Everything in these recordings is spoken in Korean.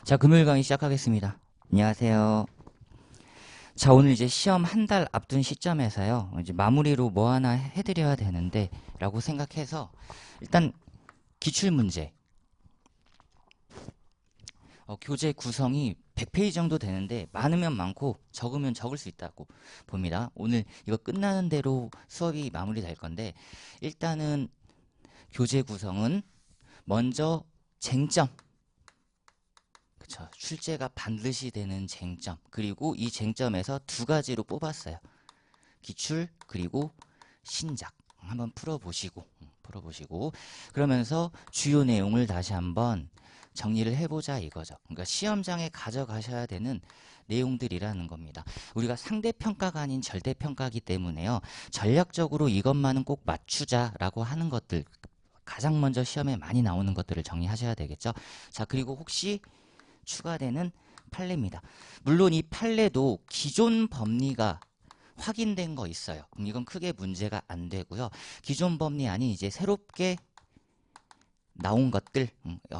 자, 금요일 강의 시작하겠습니다. 안녕하세요. 자, 오늘 이제 시험 한 달 앞둔 시점에서요. 이제 마무리로 뭐 하나 해드려야 되는데 라고 생각해서 일단 기출문제. 교재 구성이 100페이지 정도 되는데 많으면 많고 적으면 적을 수 있다고 봅니다. 오늘 이거 끝나는 대로 수업이 마무리될 건데 일단은 교재 구성은 먼저 쟁점. 그쵸. 출제가 반드시 되는 쟁점. 그리고 이 쟁점에서 두 가지로 뽑았어요. 기출 그리고 신작. 한번 풀어보시고 그러면서 주요 내용을 다시 한번 정리를 해보자 이거죠. 그러니까 시험장에 가져가셔야 되는 내용들이라는 겁니다. 우리가 상대평가가 아닌 절대평가이기 때문에요. 전략적으로 이것만은 꼭 맞추자라고 하는 것들 가장 먼저 시험에 많이 나오는 것들을 정리하셔야 되겠죠. 자, 그리고 혹시 추가되는 판례입니다. 물론 이 판례도 기존 법리가 확인된 거 있어요. 그럼 이건 크게 문제가 안 되고요. 기존 법리 아닌 이제 새롭게 나온 것들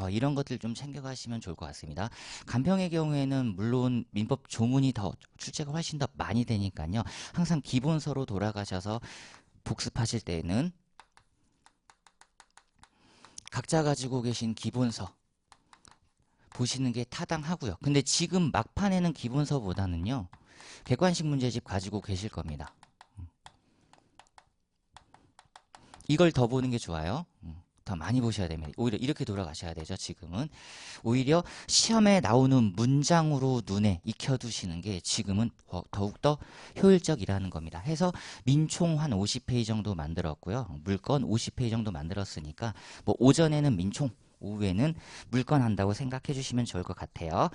이런 것들 좀 챙겨가시면 좋을 것 같습니다. 간평의 경우에는 물론 민법 조문이 더 출제가 훨씬 더 많이 되니까요. 항상 기본서로 돌아가셔서 복습하실 때는 각자 가지고 계신 기본서 보시는 게 타당하고요. 근데 지금 막판에는 기본서보다는요. 객관식 문제집 가지고 계실 겁니다. 이걸 더 보는 게 좋아요. 더 많이 보셔야 됩니다. 오히려 이렇게 돌아가셔야 되죠. 지금은 오히려 시험에 나오는 문장으로 눈에 익혀두시는 게 지금은 더욱더 효율적이라는 겁니다. 해서 민총 한 50페이지 정도 만들었고요. 물건 50페이지 정도 만들었으니까 뭐 오전에는 민총 오후에는 물건 한다고 생각해 주시면 좋을 것 같아요.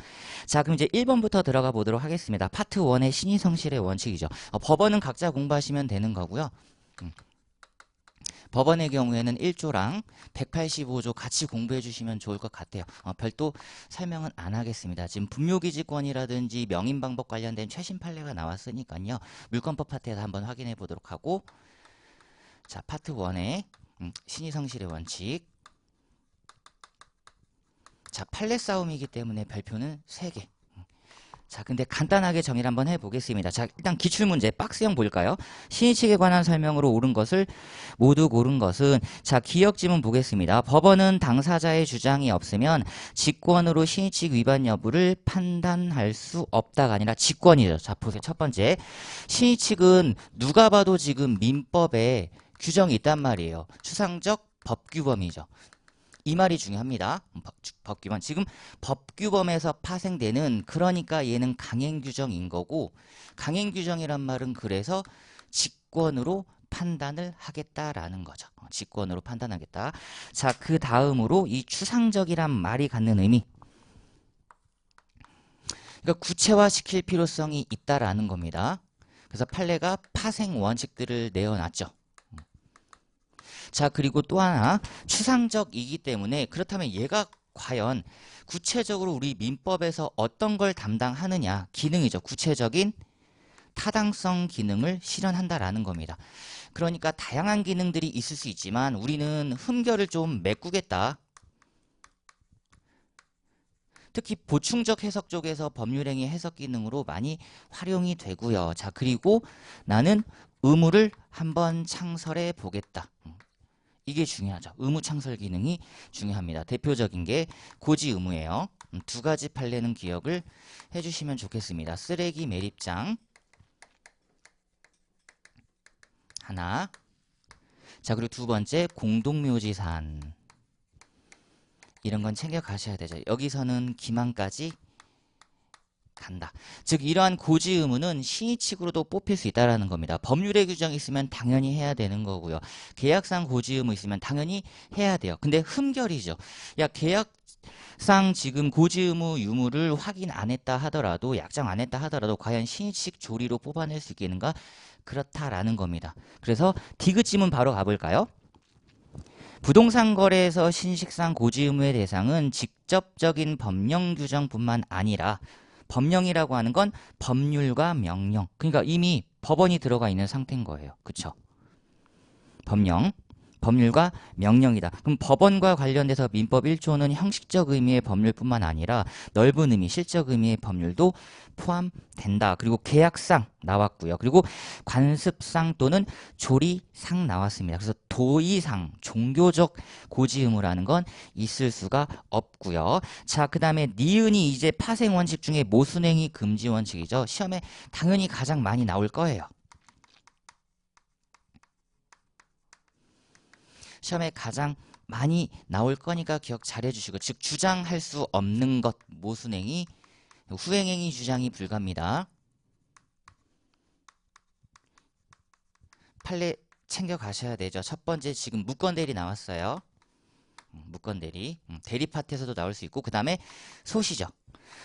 자, 그럼 이제 1번부터 들어가 보도록 하겠습니다. 파트 1의 신의성실의 원칙이죠. 법원은 각자 공부하시면 되는 거고요. 법원의 경우에는 1조랑 185조 같이 공부해 주시면 좋을 것 같아요. 별도 설명은 안 하겠습니다. 지금 분묘기지권이라든지 명인방법 관련된 최신 판례가 나왔으니까요. 물권법 파트에서 한번 확인해 보도록 하고, 자, 파트 1의 신의성실의 원칙. 자, 판례 싸움이기 때문에 별표는 3개. 자, 근데 간단하게 정리를 한번 해보겠습니다. 자, 일단 기출문제 박스형 볼까요? 신의칙에 관한 설명으로 옳은 것을 모두 고른 것은, 자, 기억지문 보겠습니다. 법원은 당사자의 주장이 없으면 직권으로 신의칙 위반 여부를 판단할 수 없다가 아니라 직권이죠. 자, 보세요. 첫 번째, 신의칙은 누가 봐도 지금 민법에 규정이 있단 말이에요. 추상적 법규범이죠. 이 말이 중요합니다. 법규범. 지금 법규범에서 파생되는, 그러니까 얘는 강행규정인 거고, 강행규정이란 말은 그래서 직권으로 판단을 하겠다라는 거죠. 직권으로 판단하겠다. 자, 그 다음으로 이 추상적이란 말이 갖는 의미. 그러니까 구체화시킬 필요성이 있다라는 겁니다. 그래서 판례가 파생 원칙들을 내어놨죠. 자, 그리고 또 하나, 추상적이기 때문에 그렇다면 얘가 과연 구체적으로 우리 민법에서 어떤 걸 담당하느냐, 기능이죠. 구체적인 타당성 기능을 실현한다라는 겁니다. 그러니까 다양한 기능들이 있을 수 있지만 우리는 흠결을 좀 메꾸겠다. 특히 보충적 해석 쪽에서 법률행위 해석 기능으로 많이 활용이 되고요. 자, 그리고 나는 의무를 한번 창설해 보겠다. 이게 중요하죠. 의무 창설 기능이 중요합니다. 대표적인 게 고지 의무예요. 두 가지 판례는 기억을 해주시면 좋겠습니다. 쓰레기 매립장 하나. 자, 그리고 두 번째 공동묘지산. 이런 건 챙겨 가셔야 되죠. 여기서는 기망까지 간다. 즉 이러한 고지 의무는 신의칙으로도 뽑힐 수 있다는 겁니다. 법률의 규정이 있으면 당연히 해야 되는 거고요. 계약상 고지 의무 있으면 당연히 해야 돼요. 근데 흠결이죠. 야, 계약상 지금 고지 의무 유무를 확인 안 했다 하더라도, 약정 안 했다 하더라도 과연 신의칙 조리로 뽑아낼 수 있겠는가? 그렇다라는 겁니다. 그래서 디귿지문 바로 가볼까요? 부동산 거래에서 신식상 고지 의무의 대상은 직접적인 법령 규정뿐만 아니라, 법령이라고 하는 건 법률과 명령. 그러니까 이미 법원이 들어가 있는 상태인 거예요. 그쵸? 법령, 법률과 명령이다. 그럼 법원과 관련돼서 민법 1조는 형식적 의미의 법률뿐만 아니라 넓은 의미, 실적 의미의 법률도 포함된다. 그리고 계약상 나왔고요. 그리고 관습상 또는 조리상 나왔습니다. 그래서 도의상, 종교적 고지 의무라는 건 있을 수가 없고요. 자, 그 다음에 니은이 이제 파생 원칙 중에 모순행위 금지 원칙이죠. 시험에 당연히 가장 많이 나올 거예요. 시험에 가장 많이 나올 거니까 기억 잘 해주시고, 즉 주장할 수 없는 것, 모순행위, 후행행위 주장이 불가합니다. 판례 챙겨 가셔야 되죠. 첫 번째 지금 무건대리 나왔어요. 무건대리. 대리 파트에서도 나올 수 있고, 그 다음에 소시죠.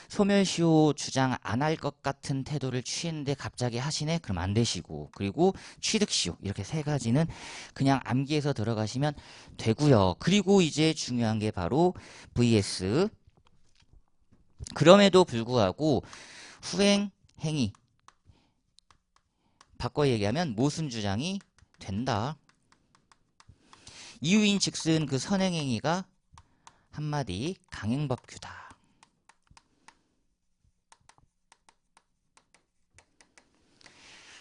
소멸시효 주장 안 할 것 같은 태도를 취했는데 갑자기 하시네? 그럼 안 되시고, 그리고 취득시효, 이렇게 세 가지는 그냥 암기해서 들어가시면 되고요. 그리고 이제 중요한 게 바로 vs. 그럼에도 불구하고 후행 행위, 바꿔 얘기하면 모순 주장이 된다. 이유인 즉슨 그 선행행위가 한마디 강행법규다.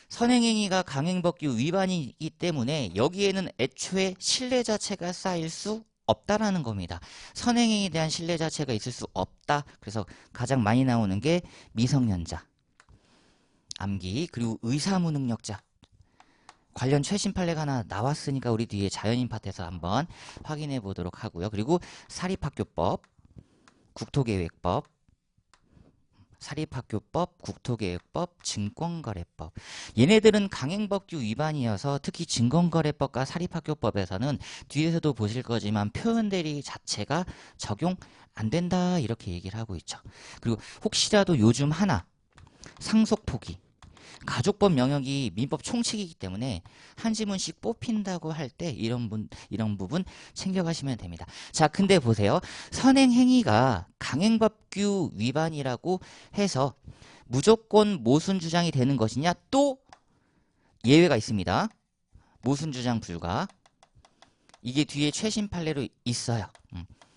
선행행위가 강행법규 위반이기 때문에 여기에는 애초에 신뢰 자체가 쌓일 수 없다라는 겁니다. 선행행위에 대한 신뢰 자체가 있을 수 없다. 그래서 가장 많이 나오는 게 미성년자, 암기, 그리고 의사무능력자. 관련 최신 판례가 하나 나왔으니까 우리 뒤에 자연인 파트에서 한번 확인해 보도록 하고요. 그리고 사립학교법, 국토계획법, 사립학교법, 국토계획법, 증권거래법. 얘네들은 강행법규 위반이어서 특히 증권거래법과 사립학교법에서는 뒤에서도 보실 거지만 표현대리 자체가 적용 안 된다 이렇게 얘기를 하고 있죠. 그리고 혹시라도 요즘 하나 상속포기, 가족법 영역이 민법 총칙이기 때문에 한 지문씩 뽑힌다고 할 때 이런 부분 챙겨가시면 됩니다. 자, 근데 보세요. 선행행위가 강행법규 위반이라고 해서 무조건 모순 주장이 되는 것이냐? 또 예외가 있습니다. 모순 주장 불가. 이게 뒤에 최신 판례로 있어요.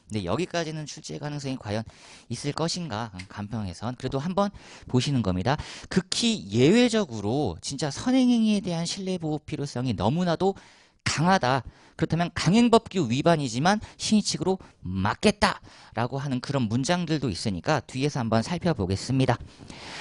근데 여기까지는 출제 가능성이 과연 있을 것인가, 간평에선 그래도 한번 보시는 겁니다. 극히 예외적으로 진짜 선행행위에 대한 신뢰보호 필요성이 너무나도 강하다. 그렇다면 강행법규 위반이지만 신의칙으로 막겠다라고 하는 그런 문장들도 있으니까 뒤에서 한번 살펴보겠습니다.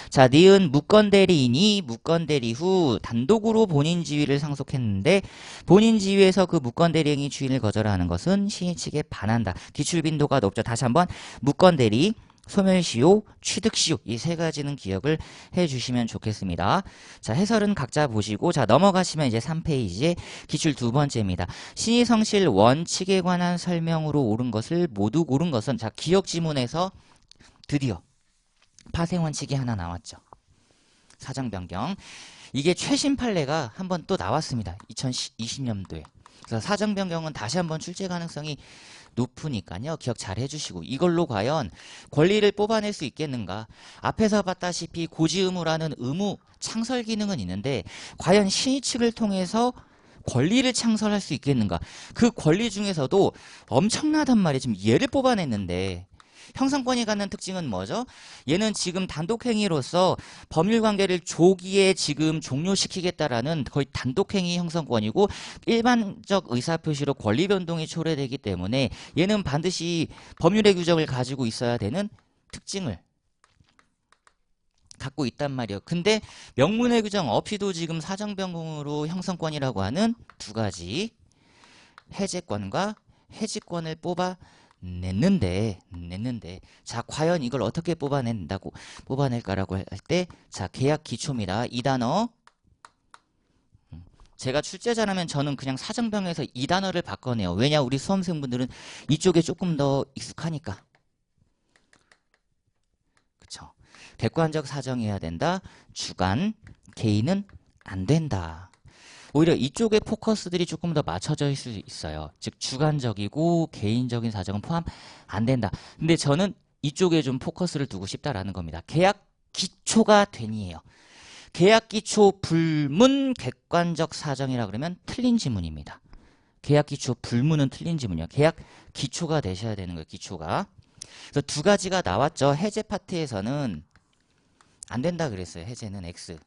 자, 니은 무건대리인이 무건대리 후 단독으로 본인 지위를 상속했는데 본인 지위에서 그 무건대리행위 주인을 거절하는 것은 시인 측에 반한다. 기출 빈도가 높죠. 다시 한번 무건대리, 소멸시효, 취득시효 이 세 가지는 기억을 해주시면 좋겠습니다. 자, 해설은 각자 보시고 자 넘어가시면 이제 3페이지에 기출 두 번째입니다. 신의성실 원칙에 관한 설명으로 옳은 것을 모두 고른 것은 자 기억 지문에서 드디어 파생 원칙이 하나 나왔죠. 사정 변경. 이게 최신 판례가 한번 또 나왔습니다. 2020년도에. 그래서 사정 변경은 다시 한번 출제 가능성이 높으니까요. 기억 잘 해주시고 이걸로 과연 권리를 뽑아낼 수 있겠는가. 앞에서 봤다시피 고지 의무라는 의무 창설 기능은 있는데 과연 신의 측을 통해서 권리를 창설할 수 있겠는가. 그 권리 중에서도 엄청나단 말이에요. 지금 얘를 뽑아냈는데 형성권이 갖는 특징은 뭐죠? 얘는 지금 단독행위로서 법률관계를 조기에 지금 종료시키겠다라는 거의 단독행위 형성권이고 일반적 의사표시로 권리변동이 초래되기 때문에 얘는 반드시 법률의 규정을 가지고 있어야 되는 특징을 갖고 있단 말이에요. 근데 명문의 규정 없이도 지금 사정변경으로 형성권이라고 하는 두 가지 해제권과 해지권을 냈는데 자 과연 이걸 어떻게 뽑아낼까라고 할 때 자 계약 기초입니다. 이 단어 제가 출제자라면 저는 그냥 사정병에서 이 단어를 바꿔내요. 왜냐 우리 수험생분들은 이쪽에 조금 더 익숙하니까. 그쵸? 객관적 사정해야 된다. 주관 개인은 안 된다. 오히려 이쪽에 포커스들이 조금 더 맞춰져 있을 수 있어요. 즉 주관적이고 개인적인 사정은 포함 안 된다. 근데 저는 이쪽에 좀 포커스를 두고 싶다라는 겁니다. 계약 기초가 된이에요. 계약 기초 불문 객관적 사정이라 그러면 틀린 지문입니다. 계약 기초 불문은 틀린 지문이요. 계약 기초가 되셔야 되는 거예요. 기초가. 그래서 두 가지가 나왔죠. 해제 파트에서는 안 된다 그랬어요. 해제는 X.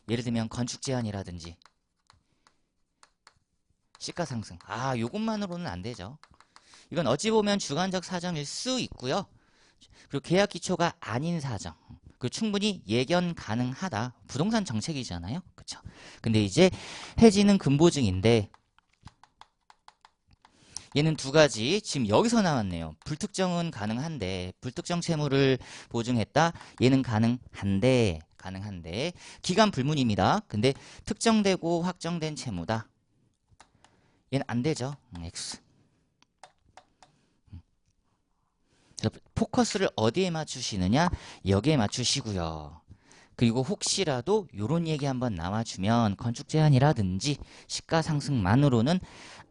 예를 들면 건축 제한이라든지 시가상승. 요것만으로는 안 되죠. 이건 어찌 보면 주관적 사정일 수 있고요. 그리고 계약 기초가 아닌 사정. 그 충분히 예견 가능하다. 부동산 정책이잖아요. 그쵸? 근데 이제 해지는 근보증인데 얘는 두 가지 지금 여기서 나왔네요. 불특정은 가능한데 불특정 채무를 보증했다. 얘는 가능한데 기간 불문입니다. 근데 특정되고 확정된 채무다. 얘는 안 되죠. X. 그래서 포커스를 어디에 맞추시느냐? 여기에 맞추시고요. 그리고 혹시라도 요런 얘기 한번 나와주면 건축 제한이라든지 시가 상승만으로는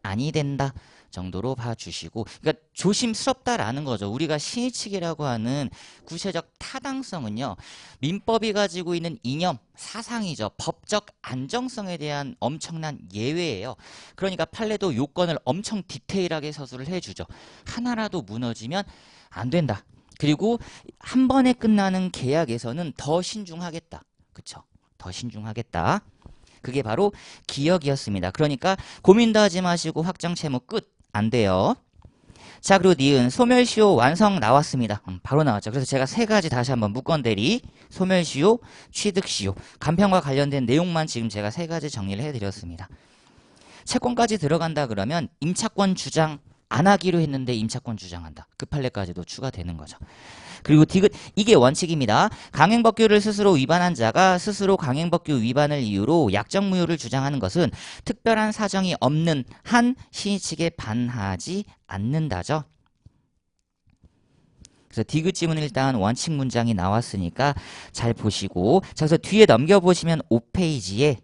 아니 된다 정도로 봐주시고, 그러니까 조심스럽다라는 거죠. 우리가 신의칙이라고 하는 구체적 타당성은요, 민법이 가지고 있는 이념, 사상이죠. 법적 안정성에 대한 엄청난 예외예요. 그러니까 판례도 요건을 엄청 디테일하게 서술을 해주죠. 하나라도 무너지면 안 된다. 그리고 한 번에 끝나는 계약에서는 더 신중하겠다. 그쵸? 더 신중하겠다. 그게 바로 기억이었습니다. 그러니까 고민도 하지 마시고 확정 채무 끝. 안 돼요. 자, 그리고 니은 소멸시효 완성 나왔습니다. 바로 나왔죠. 그래서 제가 세 가지 다시 한번 무건대리, 소멸시효, 취득시효, 간편과 관련된 내용만 지금 제가 세 가지 정리를 해드렸습니다. 채권까지 들어간다 그러면 임차권 주장 안 하기로 했는데 임차권 주장한다. 그 판례까지도 추가되는 거죠. 그리고 디귿, 이게 원칙입니다. 강행법규를 스스로 위반한 자가 스스로 강행법규 위반을 이유로 약정무효를 주장하는 것은 특별한 사정이 없는 한 신의 측에 반하지 않는다죠. 그래서 디귿 지문은 일단 원칙 문장이 나왔으니까 잘 보시고, 자, 그래서 뒤에 넘겨보시면 5페이지에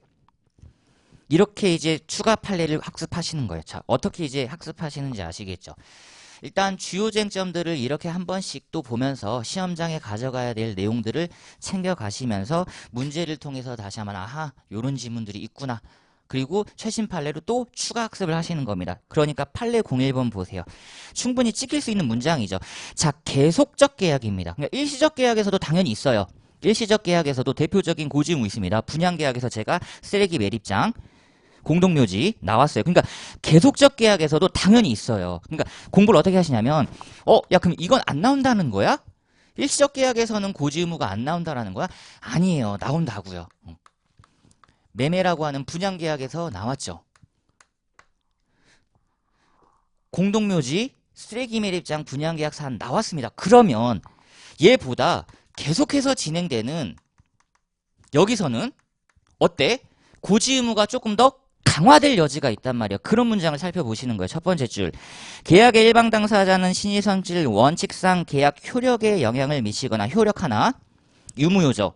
이렇게 이제 추가 판례를 학습하시는 거예요. 자, 어떻게 이제 학습하시는지 아시겠죠? 일단 주요 쟁점들을 이렇게 한 번씩 또 보면서 시험장에 가져가야 될 내용들을 챙겨가시면서 문제를 통해서 다시 한번 요런 지문들이 있구나. 그리고 최신 판례로 또 추가 학습을 하시는 겁니다. 그러니까 판례 01번 보세요. 충분히 찍힐 수 있는 문장이죠. 자, 계속적 계약입니다. 그러니까 일시적 계약에서도 당연히 있어요. 일시적 계약에서도 대표적인 고지의무 있습니다. 분양계약에서 제가 쓰레기 매립장, 공동묘지 나왔어요. 그러니까 계속적 계약에서도 당연히 있어요. 그러니까 공부를 어떻게 하시냐면 야, 그럼 이건 안 나온다는 거야? 일시적 계약에서는 고지의무가 안 나온다라는 거야? 아니에요. 나온다고요. 매매라고 하는 분양계약에서 나왔죠. 공동묘지, 쓰레기 매립장 분양계약 사안 나왔습니다. 그러면 얘보다 계속해서 진행되는 여기서는 어때? 고지의무가 조금 더 강화될 여지가 있단 말이에요. 그런 문장을 살펴보시는 거예요. 첫 번째 줄. 계약의 일방 당사자는 신의성질 원칙상 계약 효력에 영향을 미치거나 효력하나 유무효죠.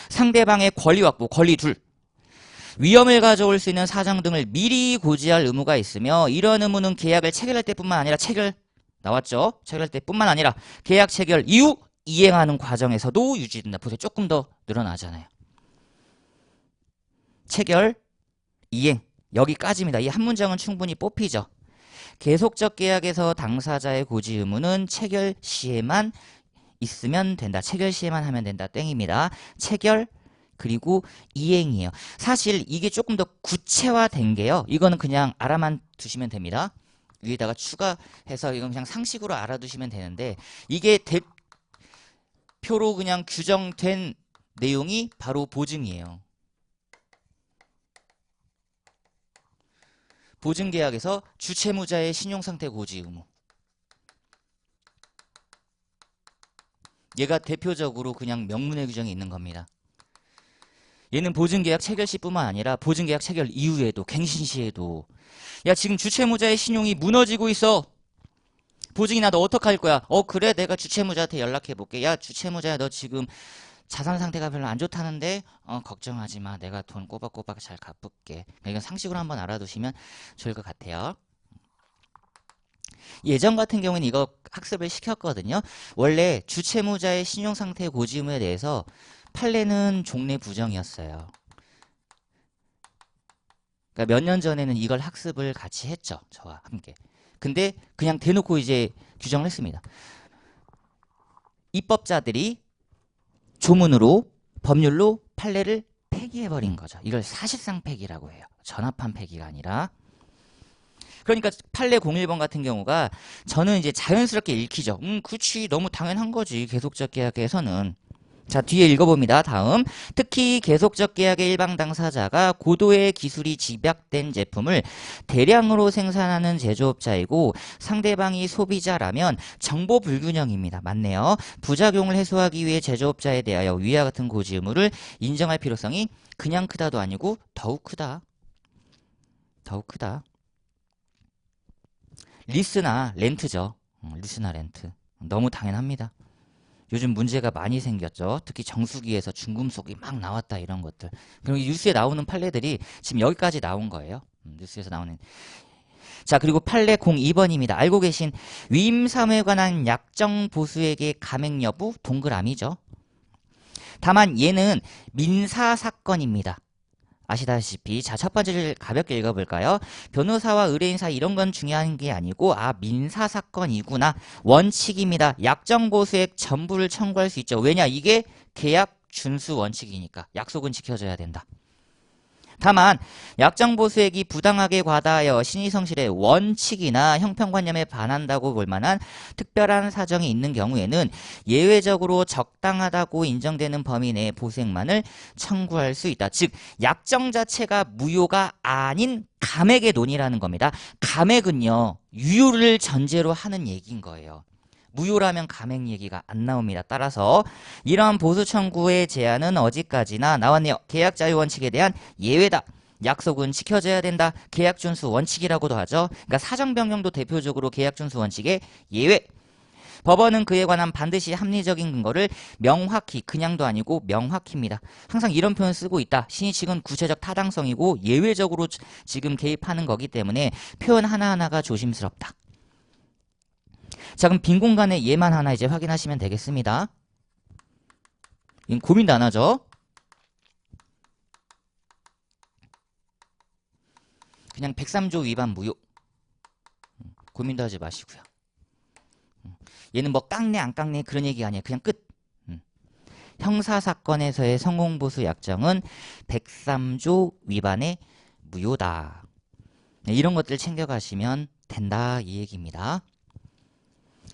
상대방의 권리 확보, 권리 둘. 위험을 가져올 수 있는 사정 등을 미리 고지할 의무가 있으며 이런 의무는 계약을 체결할 때뿐만 아니라 나왔죠? 체결할 때뿐만 아니라 계약 체결 이후 이행하는 과정에서도 유지된다. 보세요. 조금 더 늘어나잖아요. 체결, 이행 여기까지입니다. 이 한 문장은 충분히 뽑히죠. 계속적 계약에서 당사자의 고지 의무는 체결 시에만 있으면 된다. 체결 시에만 하면 된다. 땡입니다. 체결 그리고 이행이에요. 사실 이게 조금 더 구체화된 게요. 이거는 그냥 알아만 두시면 됩니다. 위에다가 추가해서 이건 그냥 상식으로 알아두시면 되는데 이게 대표로 그냥 규정된 내용이 바로 보증이에요. 보증계약에서 주채무자의 신용상태 고지 의무. 얘가 대표적으로 그냥 명문의 규정이 있는 겁니다. 얘는 보증계약 체결 시뿐만 아니라 보증계약 체결 이후에도 갱신 시에도 야 지금 주채무자의 신용이 무너지고 있어. 보증이 나도 어떡할 거야? 그래 내가 주채무자한테 연락해 볼게. 야 주채무자야 너 지금 자산 상태가 별로 안 좋다는데 걱정하지 마. 내가 돈 꼬박꼬박 잘 갚을게. 이건 상식으로 한번 알아두시면 좋을 것 같아요. 예전 같은 경우에는 이거 학습을 시켰거든요. 원래 주채무자의 신용상태 고지 의무에 대해서 판례는 종래 부정이었어요. 그러니까 몇 년 전에는 이걸 학습을 같이 했죠. 저와 함께. 근데 그냥 대놓고 이제 규정을 했습니다. 입법자들이 조문으로 법률로 판례를 폐기해버린 거죠. 이걸 사실상 폐기라고 해요. 전합한 폐기가 아니라. 그러니까 판례 01번 같은 경우가 저는 이제 자연스럽게 읽히죠. 그치 너무 당연한 거지 계속적 계약에서는. 자, 뒤에 읽어봅니다. 다음. 특히 계속적 계약의 일방 당사자가 고도의 기술이 집약된 제품을 대량으로 생산하는 제조업자이고 상대방이 소비자라면 정보 불균형입니다. 맞네요. 부작용을 해소하기 위해 제조업자에 대하여 위와 같은 고지 의무를 인정할 필요성이 그냥 크다도 아니고 더욱 크다. 더욱 크다. 리스나 렌트죠. 리스나 렌트. 너무 당연합니다. 요즘 문제가 많이 생겼죠. 특히 정수기에서 중금속이 막 나왔다 이런 것들. 그리고 뉴스에 나오는 판례들이 지금 여기까지 나온 거예요. 뉴스에서 나오는. 자, 그리고 판례 02번입니다. 알고 계신 위임 사무에 관한 약정 보수에게 감액 여부 동그라미죠. 다만 얘는 민사 사건입니다. 아시다시피 자, 첫 번째를 가볍게 읽어볼까요? 변호사와 의뢰인 사이 이런 건 중요한 게 아니고 민사 사건이구나. 원칙입니다. 약정 보수액 전부를 청구할 수 있죠. 왜냐? 이게 계약 준수 원칙이니까 약속은 지켜져야 된다. 다만 약정 보수액이 부당하게 과다하여 신의성실의 원칙이나 형평관념에 반한다고 볼 만한 특별한 사정이 있는 경우에는 예외적으로 적당하다고 인정되는 범위 내의 보수액만을 청구할 수 있다. 즉 약정 자체가 무효가 아닌 감액의 논의라는 겁니다. 감액은요 유효를 전제로 하는 얘기인 거예요. 무효라면 감액 얘기가 안 나옵니다. 따라서 이러한 보수 청구의 제한은 어디까지나 나왔네요. 계약 자유 원칙에 대한 예외다. 약속은 지켜져야 된다. 계약 준수 원칙이라고도 하죠. 그러니까 사정 변경도 대표적으로 계약 준수 원칙의 예외. 법원은 그에 관한 반드시 합리적인 근거를 명확히, 그냥도 아니고 명확히입니다. 항상 이런 표현 쓰고 있다. 신의칙은 구체적 타당성이고 예외적으로 지금 개입하는 거기 때문에 표현 하나하나가 조심스럽다. 자, 그럼 빈 공간에 얘만 하나 이제 확인하시면 되겠습니다. 고민도 안 하죠? 그냥 103조 위반 무효. 고민도 하지 마시고요. 얘는 뭐 깎네 안 깎네 그런 얘기 아니에요. 그냥 끝. 형사사건에서의 성공보수 약정은 103조 위반의 무효다. 이런 것들 챙겨가시면 된다 이 얘기입니다.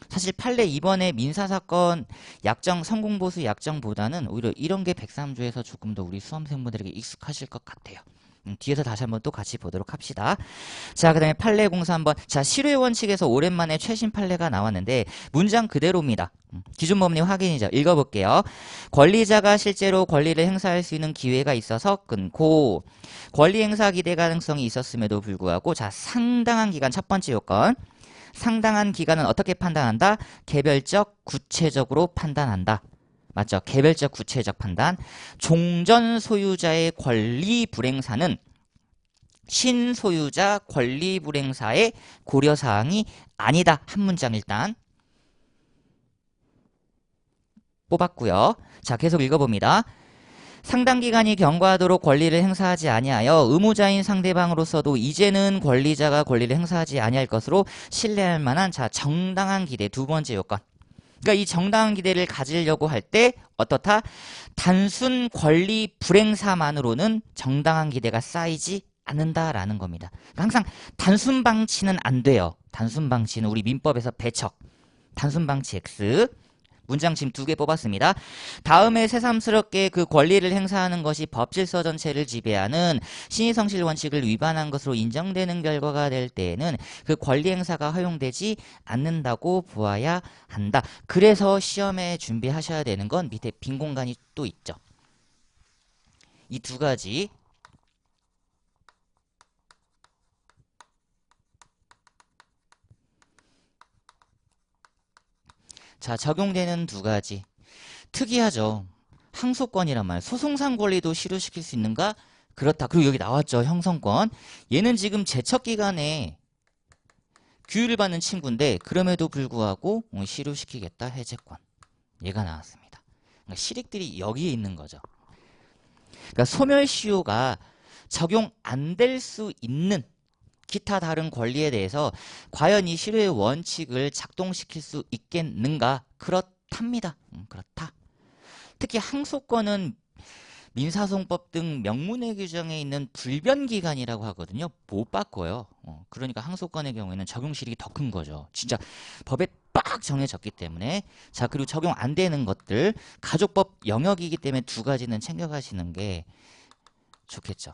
사실 판례 2번의 민사사건 약정 성공보수 약정보다는 오히려 이런 게 103조에서 조금 더 우리 수험생분들에게 익숙하실 것 같아요. 뒤에서 다시 한번 또 같이 보도록 합시다. 자, 그 다음에 판례 공사 한번. 자, 실효 원칙에서 오랜만에 최신 판례가 나왔는데 문장 그대로입니다. 기준 법리 확인이죠. 읽어볼게요. 권리자가 실제로 권리를 행사할 수 있는 기회가 있어서 끊고 권리 행사 기대 가능성이 있었음에도 불구하고 자, 상당한 기간 첫 번째 요건. 상당한 기간은 어떻게 판단한다? 개별적, 구체적으로 판단한다. 맞죠? 개별적, 구체적 판단. 종전 소유자의 권리 불행사는 신소유자 권리 불행사의 고려사항이 아니다. 한 문장 일단 뽑았고요. 자, 계속 읽어봅니다. 상당 기간이 경과하도록 권리를 행사하지 아니하여 의무자인 상대방으로서도 이제는 권리자가 권리를 행사하지 아니할 것으로 신뢰할 만한 자 정당한 기대 두 번째 요건. 그러니까 이 정당한 기대를 가지려고 할 때 어떻다? 단순 권리 불행사만으로는 정당한 기대가 쌓이지 않는다라는 겁니다. 그러니까 항상 단순 방치는 안 돼요. 단순 방치는 우리 민법에서 배척. 단순 방치 X. 문장 지금 2개 뽑았습니다. 다음에 새삼스럽게 그 권리를 행사하는 것이 법질서 전체를 지배하는 신의성실 원칙을 위반한 것으로 인정되는 결과가 될 때에는 그 권리 행사가 허용되지 않는다고 보아야 한다. 그래서 시험에 준비하셔야 되는 건 밑에 빈 공간이 또 있죠. 이 두 가지. 자, 적용되는 두 가지. 특이하죠. 항소권이란 말. 소송상 권리도 실효시킬 수 있는가? 그렇다. 그리고 여기 나왔죠. 형성권. 얘는 지금 제척기간에 규율을 받는 친구인데 그럼에도 불구하고 실효시키겠다. 해제권. 얘가 나왔습니다. 그러니까 실익들이 여기에 있는 거죠. 그러니까 소멸시효가 적용 안 될 수 있는 기타 다른 권리에 대해서 과연 이 실효의 원칙을 작동시킬 수 있겠는가? 그렇답니다. 그렇다. 특히 항소권은 민사소송법 등 명문의 규정에 있는 불변기간이라고 하거든요. 못 바꿔요. 그러니까 항소권의 경우에는 적용실익이 더 큰 거죠. 진짜 법에 빡 정해졌기 때문에. 자, 그리고 적용 안 되는 것들, 가족법 영역이기 때문에 두 가지는 챙겨가시는 게 좋겠죠.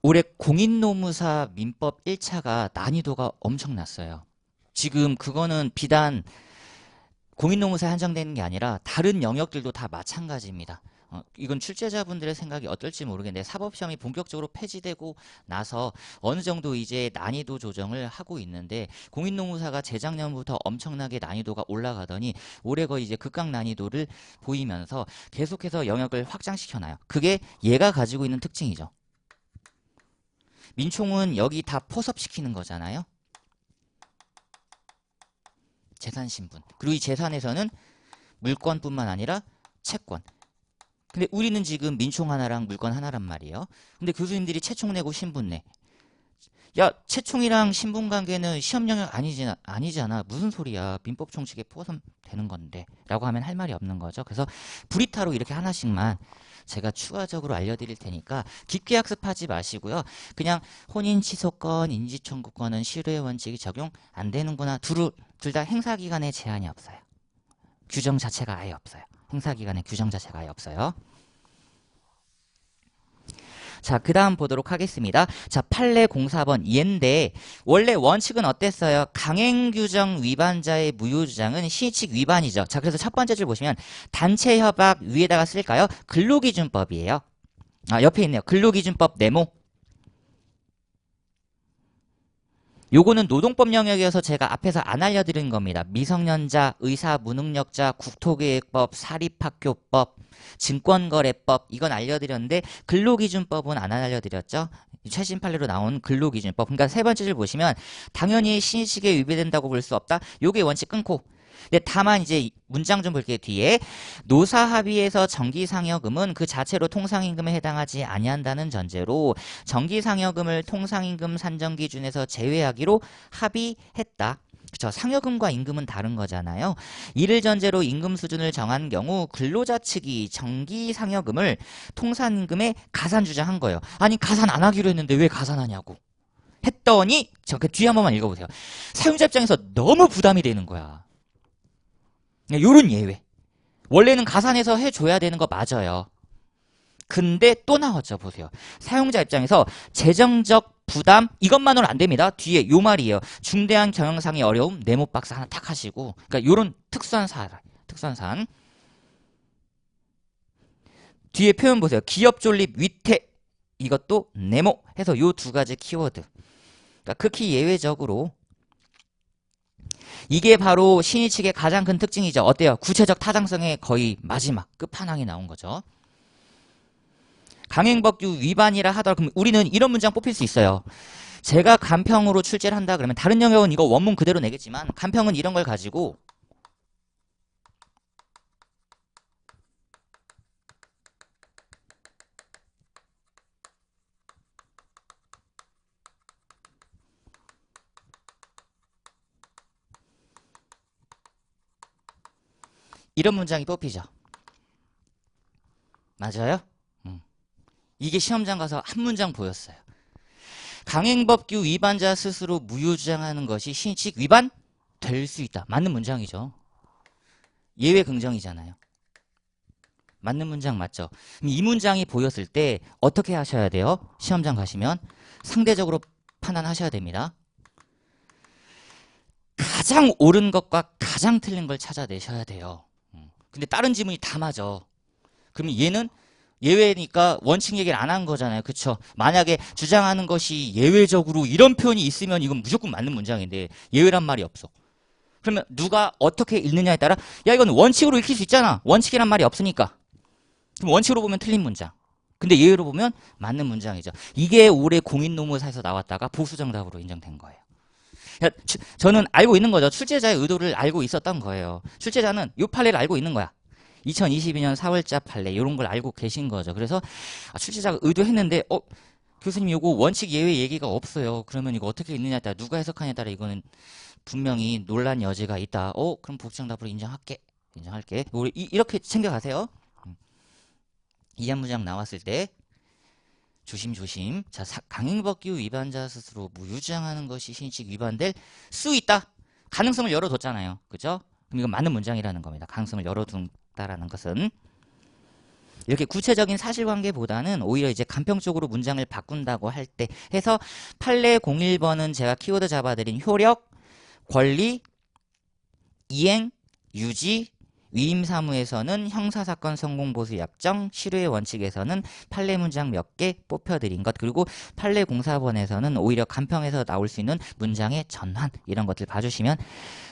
올해 공인노무사 민법 1차가 난이도가 엄청났어요. 지금 그거는 비단 공인노무사에 한정되는 게 아니라 다른 영역들도 다 마찬가지입니다. 이건 출제자분들의 생각이 어떨지 모르겠는데 사법시험이 본격적으로 폐지되고 나서 어느 정도 이제 난이도 조정을 하고 있는데 공인노무사가 재작년부터 엄청나게 난이도가 올라가더니 올해 거의 이제 극강 난이도를 보이면서 계속해서 영역을 확장시켜놔요. 그게 얘가 가지고 있는 특징이죠. 민총은 여기 다 포섭시키는 거잖아요. 재산신분. 그리고 이 재산에서는 물권뿐만 아니라 채권. 근데 우리는 지금 민총 하나랑 물권 하나란 말이에요. 근데 교수님들이 채총 내고 신분 내. 야, 채총이랑 신분 관계는 시험 영역 아니잖아. 무슨 소리야. 민법 총칙에 포함되는 건데. 라고 하면 할 말이 없는 거죠. 그래서 브리타로 이렇게 하나씩만 제가 추가적으로 알려드릴 테니까 깊게 학습하지 마시고요. 그냥 혼인 취소권, 인지청구권은 실효의 원칙이 적용 안 되는구나. 둘 다 행사기간에 제한이 없어요. 규정 자체가 아예 없어요. 행사기간에 규정 자체가 아예 없어요. 자, 그 다음 보도록 하겠습니다. 자, 판례 04번 얘인데 원래 원칙은 어땠어요? 강행규정 위반자의 무효주장은 신의칙 위반이죠. 자, 그래서 첫 번째 줄 보시면 단체협약 위에다가 쓸까요? 근로기준법이에요. 아, 옆에 있네요. 근로기준법 네모. 요거는 노동법 영역이어서 제가 앞에서 안 알려드린 겁니다. 미성년자, 의사, 무능력자, 국토계획법, 사립학교법, 증권거래법 이건 알려드렸는데 근로기준법은 안 알려드렸죠. 최신 판례로 나온 근로기준법. 그러니까 세 번째 줄 보시면 당연히 신의칙에 위배된다고 볼 수 없다. 요게 원칙 끊고. 근데 다만 이제 문장 좀 볼게요. 뒤에 노사합의에서 정기상여금은 그 자체로 통상임금에 해당하지 아니한다는 전제로 정기상여금을 통상임금 산정 기준에서 제외하기로 합의했다. 그렇죠. 상여금과 임금은 다른 거잖아요. 이를 전제로 임금 수준을 정한 경우 근로자 측이 정기상여금을 통상임금에 가산 주장한 거예요. 아니 가산 안 하기로 했는데 왜 가산하냐고 했더니 그 뒤에 한 번만 읽어보세요. 사용자 입장에서 너무 부담이 되는 거야. 요런 예외. 원래는 가산해서 해줘야 되는 거 맞아요. 근데 또 나왔죠. 보세요. 사용자 입장에서 재정적 부담 이것만으로는 안 됩니다. 뒤에 요 말이에요. 중대한 경영상의 어려움 네모 박스 하나 탁 하시고 그러니까 요런 특수한 사안. 뒤에 표현 보세요. 기업 존립 위태 이것도 네모 해서 요 두 가지 키워드. 그러니까 극히 예외적으로 이게 바로 신의칙의 가장 큰 특징이죠. 어때요? 구체적 타당성의 거의 마지막 끝판왕이 나온 거죠. 강행법규 위반이라 하더라도 그럼 우리는 이런 문장 뽑힐 수 있어요. 제가 간평으로 출제를 한다 그러면 다른 영역은 이거 원문 그대로 내겠지만 간평은 이런 걸 가지고 이런 문장이 뽑히죠. 맞아요? 이게 시험장 가서 한 문장 보였어요. 강행법규 위반자 스스로 무효주장하는 것이 신의칙 위반 될 수 있다. 맞는 문장이죠. 예외 긍정이잖아요. 맞는 문장 맞죠? 그럼 이 문장이 보였을 때 어떻게 하셔야 돼요? 시험장 가시면 상대적으로 판단하셔야 됩니다. 가장 옳은 것과 가장 틀린 걸 찾아내셔야 돼요. 근데 다른 지문이 다 맞아. 그럼 얘는 예외니까 원칙 얘기를 안 한 거잖아요. 그쵸? 만약에 주장하는 것이 예외적으로 이런 표현이 있으면 이건 무조건 맞는 문장인데 예외란 말이 없어. 그러면 누가 어떻게 읽느냐에 따라 야 이건 원칙으로 읽힐 수 있잖아. 원칙이란 말이 없으니까. 그럼 원칙으로 보면 틀린 문장. 근데 예외로 보면 맞는 문장이죠. 이게 올해 공인노무사에서 나왔다가 보수정답으로 인정된 거예요. 저는 알고 있는 거죠. 출제자의 의도를 알고 있었던 거예요. 출제자는 요 판례를 알고 있는 거야. 2022년 4월자 판례 이런 걸 알고 계신 거죠. 그래서 출제자가 의도했는데 교수님 요거 원칙 예외 얘기가 없어요. 그러면 이거 어떻게 읽느냐에 따라 누가 해석하냐에 따라 이거는 분명히 논란 여지가 있다. 그럼 복정답으로 인정할게. 인정할게. 우리 이렇게 챙겨가세요. 이 한 문장 나왔을 때 조심조심. 자, 강행법규 위반자 스스로 무유장하는 것이 신식 위반될 수 있다. 가능성을 열어뒀잖아요. 그죠? 그럼 이건 맞는 문장이라는 겁니다. 가능성을 열어둔다라는 것은. 이렇게 구체적인 사실관계보다는 오히려 이제 간평적으로 문장을 바꾼다고 할 때 해서 판례 01번은 제가 키워드 잡아드린 효력, 권리, 이행, 유지, 위임사무에서는 형사사건 성공보수 약정, 실효의 원칙에서는 판례 문장 몇 개 뽑혀드린 것, 그리고 판례 04번에서는 오히려 간평에서 나올 수 있는 문장의 전환, 이런 것들 봐주시면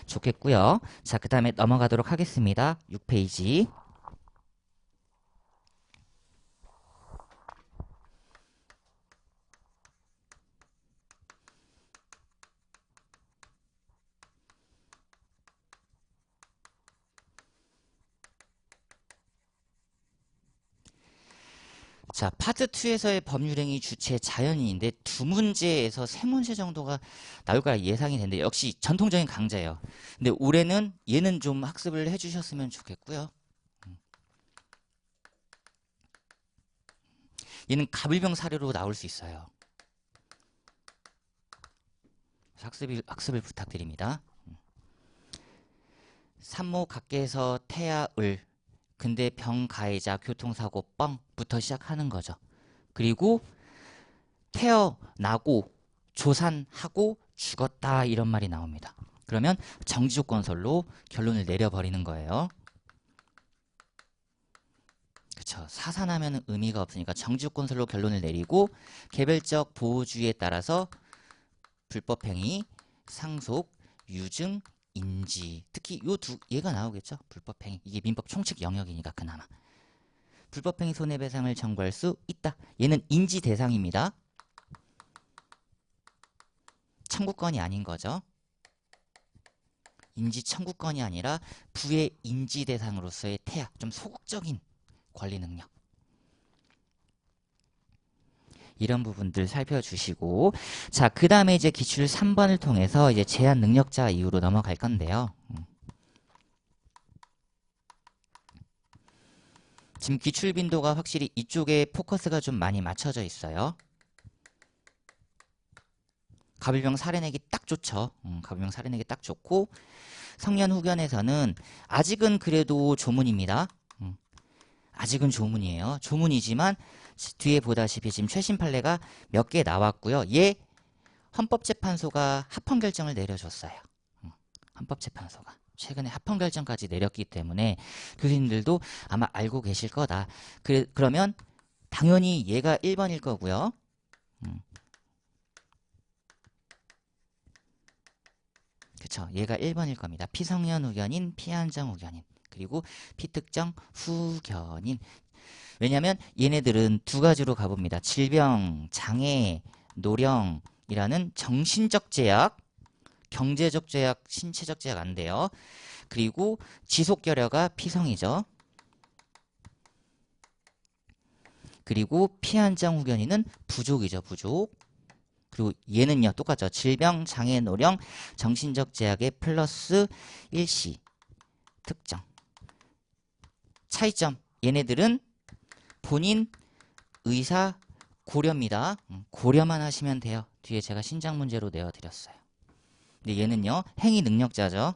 좋겠고요. 자, 그 다음에 넘어가도록 하겠습니다. 6페이지. 자, 파트 2에서의 법률행위 주체 자연인인데 두 문제에서 세 문제 정도가 나올 거라 예상이 되는데 역시 전통적인 강좌예요. 근데 올해는 얘는 좀 학습을 해주셨으면 좋겠고요. 얘는 갑을병 사례로 나올 수 있어요. 학습을 부탁드립니다. 산모 각계에서 태아을 근데 병 가해자 교통사고 뻥부터 시작하는 거죠. 그리고 태어나고 조산하고 죽었다 이런 말이 나옵니다. 그러면 정지조건설로 결론을 내려버리는 거예요. 그쵸. 사산하면 의미가 없으니까 정지조건설로 결론을 내리고 개별적 보호주의에 따라서 불법행위, 상속, 유증, 인지, 특히 얘가 나오겠죠. 불법행위. 이게 민법 총칙 영역이니까 그나마. 불법행위 손해배상을 청구할 수 있다. 얘는 인지 대상입니다. 청구권이 아닌 거죠. 인지 청구권이 아니라 부의 인지 대상으로서의 태학, 좀 소극적인 권리 능력. 이런 부분들 살펴주시고, 자, 그 다음에 이제 기출 3번을 통해서 이제 제한 능력자 이유로 넘어갈 건데요. 지금 기출 빈도가 확실히 이쪽에 포커스가 좀 많이 맞춰져 있어요. 갑을병 사례내기 딱 좋죠. 갑을병 사례내기 딱 좋고, 성년 후견에서는 아직은 그래도 조문입니다. 아직은 조문이에요. 조문이지만 뒤에 보다시피 지금 최신 판례가 몇 개 나왔고요. 얘 헌법재판소가 합헌 결정을 내려줬어요. 헌법재판소가 최근에 합헌 결정까지 내렸기 때문에 교수님들도 아마 알고 계실 거다. 그러면 당연히 얘가 1번일 거고요. 그쵸. 얘가 1번일 겁니다. 피성년 후견인, 피한정 후견인, 그리고 피특정 후견인. 왜냐하면 얘네들은 두 가지로 가봅니다. 질병, 장애, 노령이라는 정신적 제약, 경제적 제약, 신체적 제약 안 돼요. 그리고 지속결여가 피성이죠. 그리고 피한정 후견인은 부족이죠. 부족. 그리고 얘는요. 똑같죠. 질병, 장애, 노령, 정신적 제약의 플러스 일시 특정. 차이점. 얘네들은 본인 의사 고려입니다. 고려만 하시면 돼요. 뒤에 제가 신장 문제로 내어드렸어요. 근데 얘는요. 행위 능력자죠.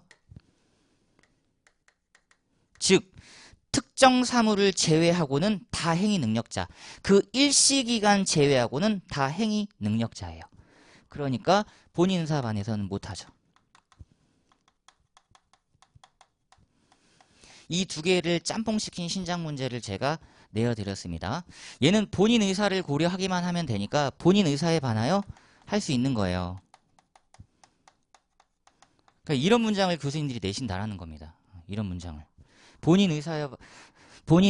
즉 특정 사물을 제외하고는 다 행위 능력자. 그 일시기간 제외하고는 다 행위 능력자예요. 그러니까 본인 의사 반해서는 못하죠. 이 두 개를 짬뽕시킨 신장 문제를 제가 내어드렸습니다. 얘는 본인 의사를 고려하기만 하면 되니까 본인 의사에 반하여 할 수 있는 거예요. 그러니까 이런 문장을 교수님들이 내신다라는 겁니다. 이런 문장을. 본인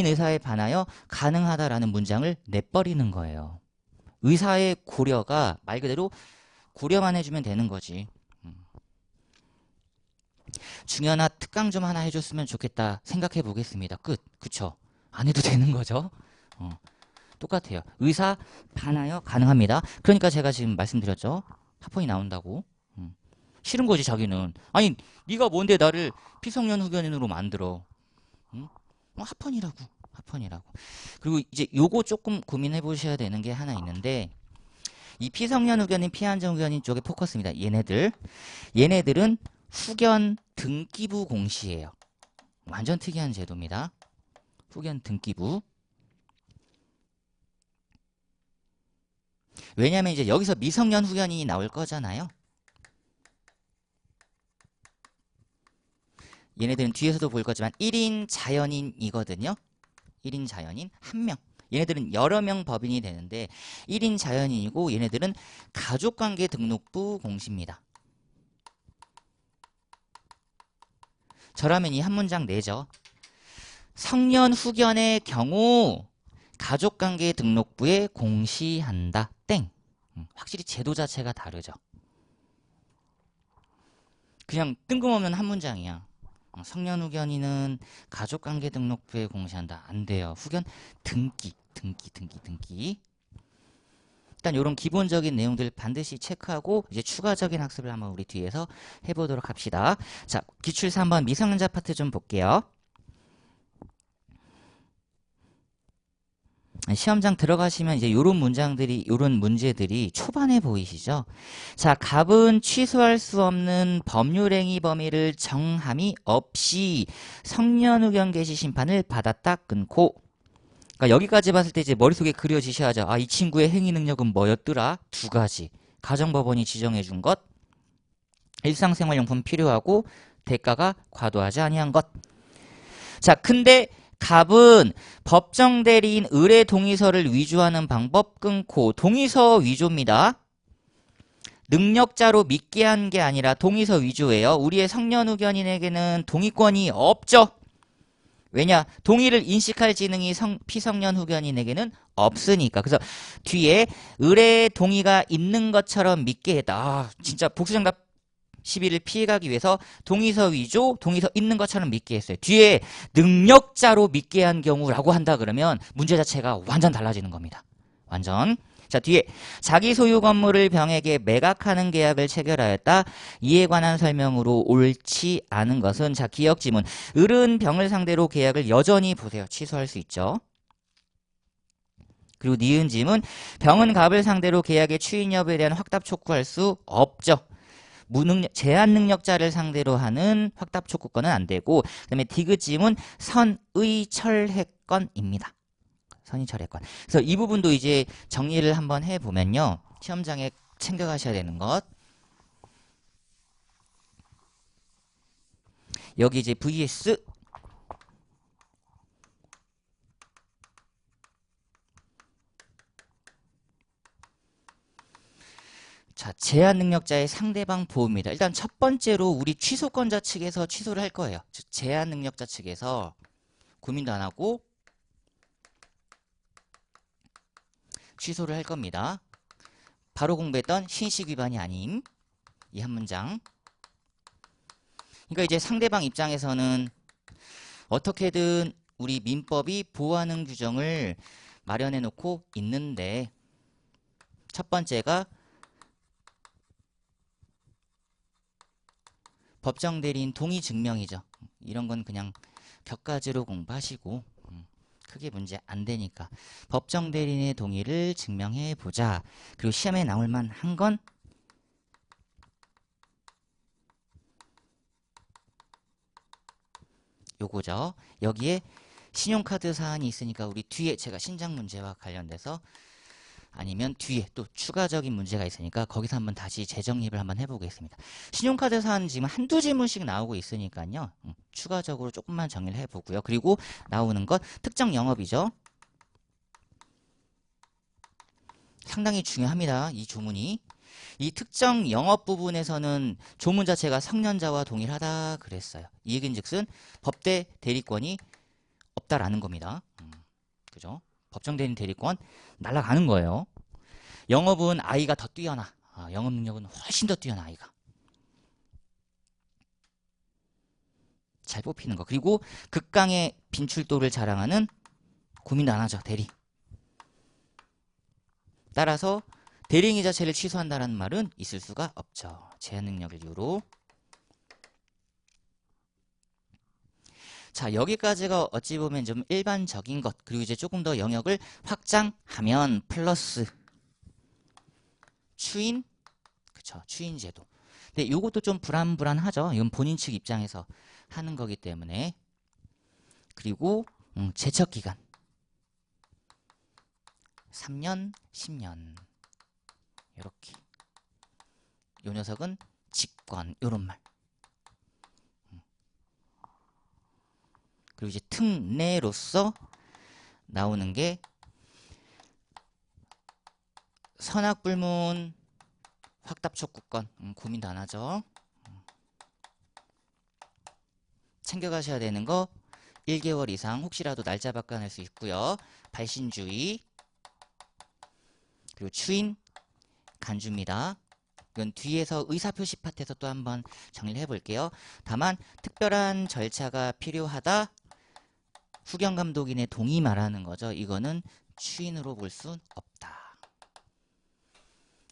의사에 반하여 가능하다라는 문장을 내버리는 거예요. 의사의 고려가 말 그대로 고려만 해주면 되는 거지. 중연하 특강 좀 하나 해줬으면 좋겠다 생각해 보겠습니다. 끝. 그쵸? 안 해도 되는 거죠? 똑같아요. 의사 반하여 가능합니다. 그러니까 제가 지금 말씀드렸죠. 학번이 나온다고. 싫은 거지 자기는. 아니 네가 뭔데 나를 피성년 후견인으로 만들어. 응? 합헌이라고. 합헌이라고. 그리고 이제 요거 조금 고민해 보셔야 되는 게 하나 있는데 이 피성년 후견인, 피한정 후견인 쪽에 포커스입니다. 얘네들은 후견 등기부 공시예요. 완전 특이한 제도입니다. 후견 등기부. 왜냐면 이제 여기서 미성년 후견인이 나올 거잖아요. 얘네들은 뒤에서도 볼 거지만 1인 자연인이거든요. 1인 자연인 1명. 얘네들은 여러 명 법인이 되는데 1인 자연인이고 얘네들은 가족관계 등록부 공시입니다. 저라면 이 한 문장 내죠. 성년 후견의 경우 가족관계 등록부에 공시한다. 땡. 확실히 제도 자체가 다르죠. 그냥 뜬금없는 한 문장이야. 성년 후견인은 가족관계 등록부에 공시한다. 안 돼요. 후견 등기. 일단 이런 기본적인 내용들 반드시 체크하고 이제 추가적인 학습을 한번 우리 뒤에서 해보도록 합시다. 자, 기출 3번 미성년자 파트 좀 볼게요. 시험장 들어가시면 이제 요런 문제들이 초반에 보이시죠? 자, 갑은 취소할 수 없는 법률행위 범위를 정함이 없이 성년 후견 개시 심판을 받았다 끊고. 그러니까 여기까지 봤을 때 이제 머릿속에 그려지셔야죠. 아, 이 친구의 행위 능력은 뭐였더라? 두 가지. 가정법원이 지정해 준 것, 일상생활용품 필요하고 대가가 과도하지 아니한 것. 자, 근데 갑은 법정 대리인 의뢰 동의서를 위조하는 방법 끊고. 동의서 위조입니다. 능력자로 믿게 한 게 아니라 동의서 위조예요. 우리의 성년 후견인에게는 동의권이 없죠. 왜냐? 동의를 인식할 지능이 피성년 후견인에게는 없으니까. 그래서 뒤에 의뢰 동의가 있는 것처럼 믿게 했다. 아, 진짜 복수정답 시비를 피해가기 위해서 동의서 위조, 동의서 있는 것처럼 믿게 했어요. 뒤에 능력자로 믿게 한 경우라고 한다 그러면 문제 자체가 완전 달라지는 겁니다. 완전. 자, 뒤에 자기 소유 건물을 병에게 매각하는 계약을 체결하였다. 이에 관한 설명으로 옳지 않은 것은, 자, 기억 지문. 을은 병을 상대로 계약을 여전히 보세요. 취소할 수 있죠. 그리고 니은 지문. 병은 갑을 상대로 계약의 추인 여부에 대한 확답 촉구할 수 없죠. 제한 능력자를 상대로 하는 확답 촉구권은 안 되고. 그다음에 디귿 지문. 선의 철회권입니다. 선의 철회권. 그래서 이 부분도 이제 정리를 한번 해보면요. 시험장에 챙겨가셔야 되는 것. 여기 이제 vs 자, 제한 능력자의 상대방 보호입니다. 일단 첫 번째로 우리 취소권자 측에서 취소를 할 거예요. 즉 제한 능력자 측에서 고민도 안 하고 취소를 할 겁니다. 바로 공부했던 신식 위반이 아닌 이 한 문장. 그러니까 이제 상대방 입장에서는 어떻게든 우리 민법이 보호하는 규정을 마련해 놓고 있는데 첫 번째가 법정 대리인 동의 증명이죠. 이런 건 그냥 격가지로 공부하시고 크게 문제 안 되니까 법정 대리인의 동의를 증명해 보자. 그리고 시험에 나올 만한 건 요거죠. 여기에 신용카드 사안이 있으니까 우리 뒤에 제가 신장 문제와 관련돼서 아니면 뒤에 또 추가적인 문제가 있으니까 거기서 한번 다시 재정립을 한번 해보겠습니다. 신용카드 사안 지금 한두 질문씩 나오고 있으니까요. 추가적으로 조금만 정리를 해보고요. 그리고 나오는 것 특정 영업이죠. 상당히 중요합니다. 이 조문이. 이 특정 영업 부분에서는 조문 자체가 성년자와 동일하다 그랬어요. 이 얘기인즉슨 법대 대리권이 없다라는 겁니다. 그죠? 법정 대리인 대리권 날아가는 거예요. 영업은 아이가 더 뛰어나. 영업 능력은 훨씬 더 뛰어나 아이가. 잘 뽑히는 거. 그리고 극강의 빈출도를 자랑하는 고민도 안 하죠. 대리. 따라서 대리행위 자체를 취소한다는 말은 있을 수가 없죠. 제한 능력을 이유로. 자, 여기까지가 어찌 보면 좀 일반적인 것. 그리고 이제 조금 더 영역을 확장하면 플러스 추인, 그쵸, 추인 제도. 근데 이것도 좀 불안불안하죠. 이건 본인 측 입장에서 하는 거기 때문에. 그리고 제척 기간 3년, 10년 이렇게. 요 녀석은 직권 요런 말. 그리고 이제 특례로서 나오는 게 선악불문 확답 촉구권. 고민도 안 하죠. 챙겨가셔야 되는 거 1개월 이상 혹시라도 날짜 바꿔낼 수 있고요. 발신주의 그리고 추인 간주입니다. 이건 뒤에서 의사표시 파트에서 또 한번 정리를 해볼게요. 다만 특별한 절차가 필요하다. 후견감독인의 동의 말하는 거죠. 이거는 추인으로 볼 순 없다.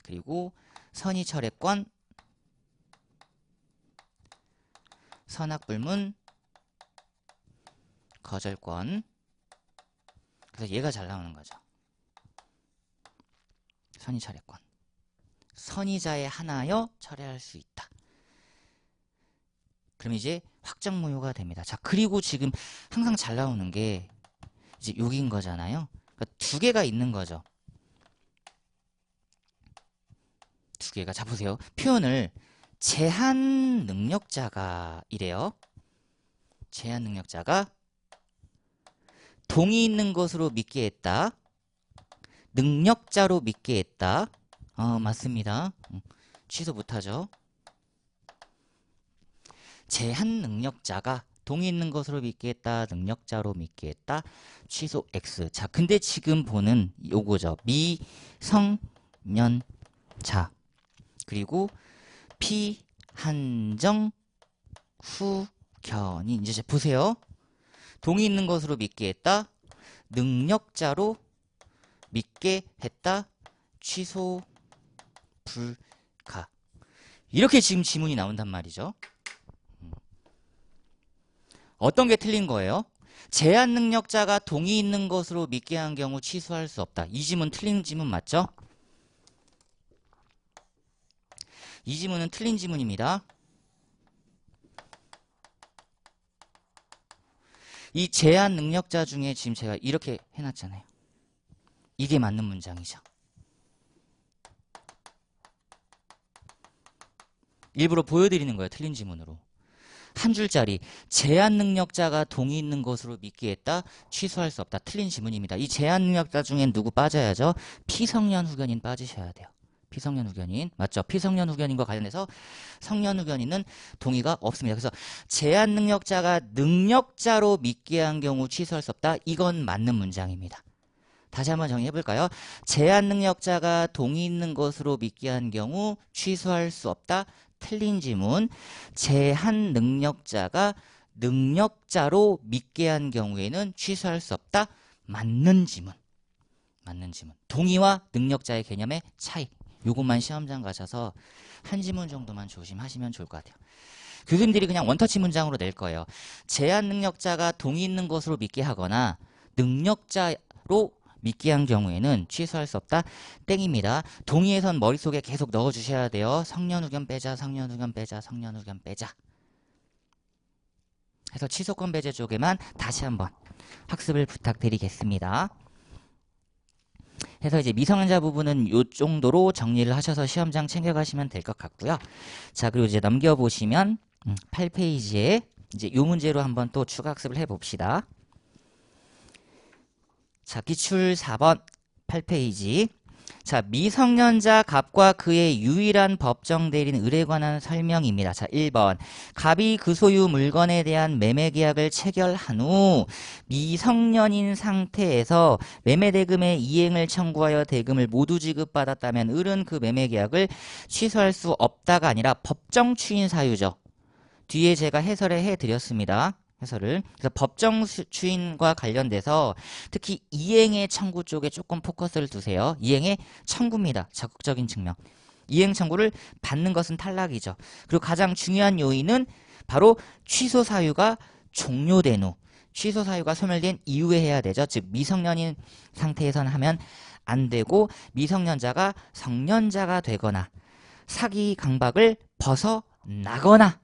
그리고 선의철회권, 선악불문, 거절권. 그래서 얘가 잘 나오는 거죠. 선의철회권. 선의자에 한하여 철회할 수 있다. 그럼 이제 확정무효가 됩니다. 자, 그리고 지금 항상 잘 나오는 게 이제 여기인 거잖아요. 그러니까 두 개가 있는 거죠. 두 개가. 자, 보세요. 표현을 제한 능력자가 이래요. 제한 능력자가 동의 있는 것으로 믿게 했다. 능력자로 믿게 했다. 맞습니다. 취소 못하죠. 제한 능력자가 동의 있는 것으로 믿게 했다. 능력자로 믿게 했다. 취소 X. 자, 근데 지금 보는 요거죠. 미성년자. 그리고 피한정 후견인. 이제 보세요. 동의 있는 것으로 믿게 했다. 능력자로 믿게 했다. 취소 불가. 이렇게 지금 지문이 나온단 말이죠. 어떤 게 틀린 거예요? 제한 능력자가 동의 있는 것으로 믿게 한 경우 취소할 수 없다. 이 지문 틀린 지문 맞죠? 이 지문은 틀린 지문입니다. 이 제한 능력자 중에 지금 제가 이렇게 해놨잖아요. 이게 맞는 문장이죠. 일부러 보여드리는 거예요. 틀린 지문으로. 한 줄짜리. 제한 능력자가 동의 있는 것으로 믿게 했다. 취소할 수 없다. 틀린 지문입니다. 이 제한 능력자 중엔 누구 빠져야죠? 피성년 후견인 빠지셔야 돼요. 피성년 후견인. 맞죠? 피성년 후견인과 관련해서 성년 후견인은 동의가 없습니다. 그래서 제한 능력자가 능력자로 믿게 한 경우 취소할 수 없다. 이건 맞는 문장입니다. 다시 한번 정리해볼까요? 제한 능력자가 동의 있는 것으로 믿게 한 경우 취소할 수 없다. 틀린 지문. 제한 능력자가 능력자로 믿게 한 경우에는 취소할 수 없다. 맞는 지문. 맞는 지문. 동의와 능력자의 개념의 차이. 요것만 시험장 가셔서 한 지문 정도만 조심하시면 좋을 것 같아요. 교수님들이 그냥 원터치 문장으로 낼 거예요. 제한 능력자가 동의 있는 것으로 믿게 하거나 능력자로 믿게 한 경우에는 취소할 수 없다. 땡입니다. 동의에선 머릿속에 계속 넣어주셔야 돼요. 성년 후견 빼자, 성년 후견 빼자, 성년 후견 빼자. 해서 취소권 배제 쪽에만 다시 한번 학습을 부탁드리겠습니다. 해서 이제 미성년자 부분은 이 정도로 정리를 하셔서 시험장 챙겨가시면 될 것 같고요. 자, 그리고 이제 넘겨보시면 8페이지에 이제 이 문제로 한번 또 추가 학습을 해봅시다. 자, 기출 4번 8페이지. 자, 미성년자 갑과 그의 유일한 법정 대리인 을에 관한 설명입니다. 자, 1번. 갑이 그 소유 물건에 대한 매매 계약을 체결한 후 미성년인 상태에서 매매 대금의 이행을 청구하여 대금을 모두 지급받았다면 을은 그 매매 계약을 취소할 수 없다가 아니라 법정 추인 사유죠. 뒤에 제가 해설을 해드렸습니다. 해설을. 그래서 법정 추인과 관련돼서 특히 이행의 청구 쪽에 조금 포커스를 두세요. 이행의 청구입니다. 적극적인 측면. 이행 청구를 받는 것은 탈락이죠. 그리고 가장 중요한 요인은 바로 취소 사유가 종료된 후, 취소 사유가 소멸된 이후에 해야 되죠. 즉 미성년인 상태에서는 하면 안 되고 미성년자가 성년자가 되거나 사기 강박을 벗어나거나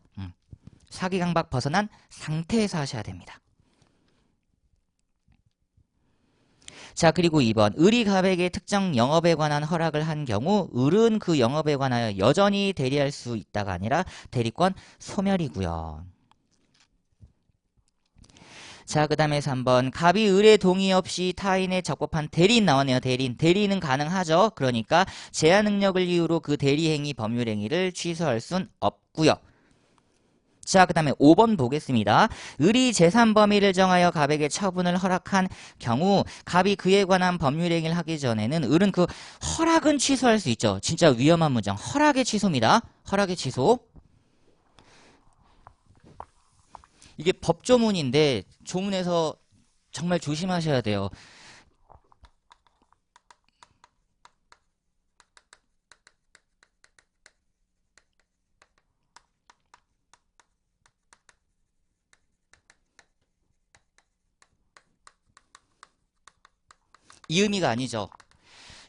사기 강박 벗어난 상태에서 하셔야 됩니다. 자, 그리고 2번 을이 갑에게 특정 영업에 관한 허락을 한 경우 을은 그 영업에 관하여 여전히 대리할 수 있다가 아니라 대리권 소멸이고요. 자, 그 다음에 3번 갑이 을의 동의 없이 타인의 적법한 대리인 나왔네요. 대리는 가능하죠. 그러니까 제한 능력을 이유로 그 대리행위 법률행위를 취소할 순 없고요. 자, 그 다음에 5번 보겠습니다. 을이 재산 범위를 정하여 갑에게 처분을 허락한 경우 갑이 그에 관한 법률행위를 하기 전에는 을은 그 허락은 취소할 수 있죠. 진짜 위험한 문장. 허락의 취소입니다. 허락의 취소. 이게 법조문인데 조문에서 정말 조심하셔야 돼요. 이 의미가 아니죠.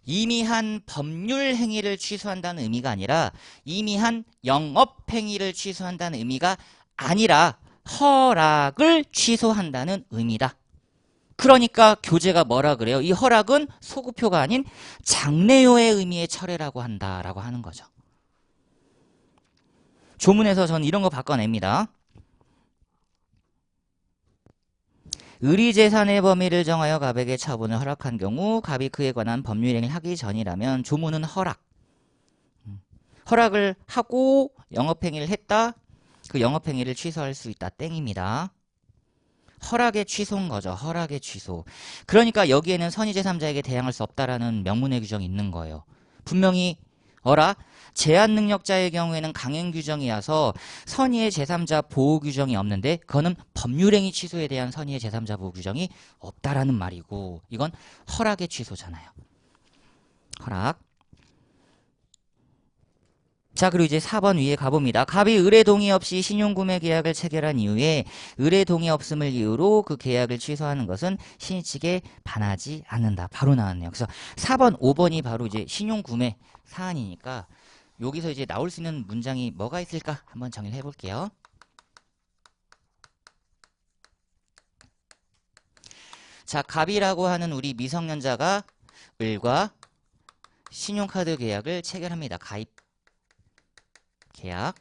이미 한 법률 행위를 취소한다는 의미가 아니라 이미 한 영업 행위를 취소한다는 의미가 아니라 허락을 취소한다는 의미다. 그러니까 교재가 뭐라 그래요? 이 허락은 소급표가 아닌 장래요의 의미의 철회라고 한다라고 하는 거죠. 조문에서 전 이런 거 바꿔냅니다. 을이 재산의 범위를 정하여 갑에게 처분을 허락한 경우 갑이 그에 관한 법률행위를 하기 전이라면 조문은 허락. 허락을 하고 영업행위를 했다. 그 영업행위를 취소할 수 있다. 땡입니다. 허락의 취소인 거죠. 허락의 취소. 그러니까 여기에는 선의 제3자에게 대항할 수 없다라는 명문의 규정이 있는 거예요. 분명히 제한 능력자의 경우에는 강행 규정이어서 선의의 제3자 보호 규정이 없는데 그거는 법률행위 취소에 대한 선의의 제3자 보호 규정이 없다라는 말이고 이건 허락의 취소잖아요. 허락. 자, 그리고 이제 4번 위에 가봅니다. 갑이 을의 동의 없이 신용구매 계약을 체결한 이후에 을의 동의 없음을 이유로 그 계약을 취소하는 것은 신의 측에 반하지 않는다. 바로 나왔네요. 그래서 4번, 5번이 바로 이제 신용구매 사안이니까 여기서 이제 나올 수 있는 문장이 뭐가 있을까? 한번 정리를 해볼게요. 자, 갑이라고 하는 우리 미성년자가 을과 신용카드 계약을 체결합니다. 가입 계약.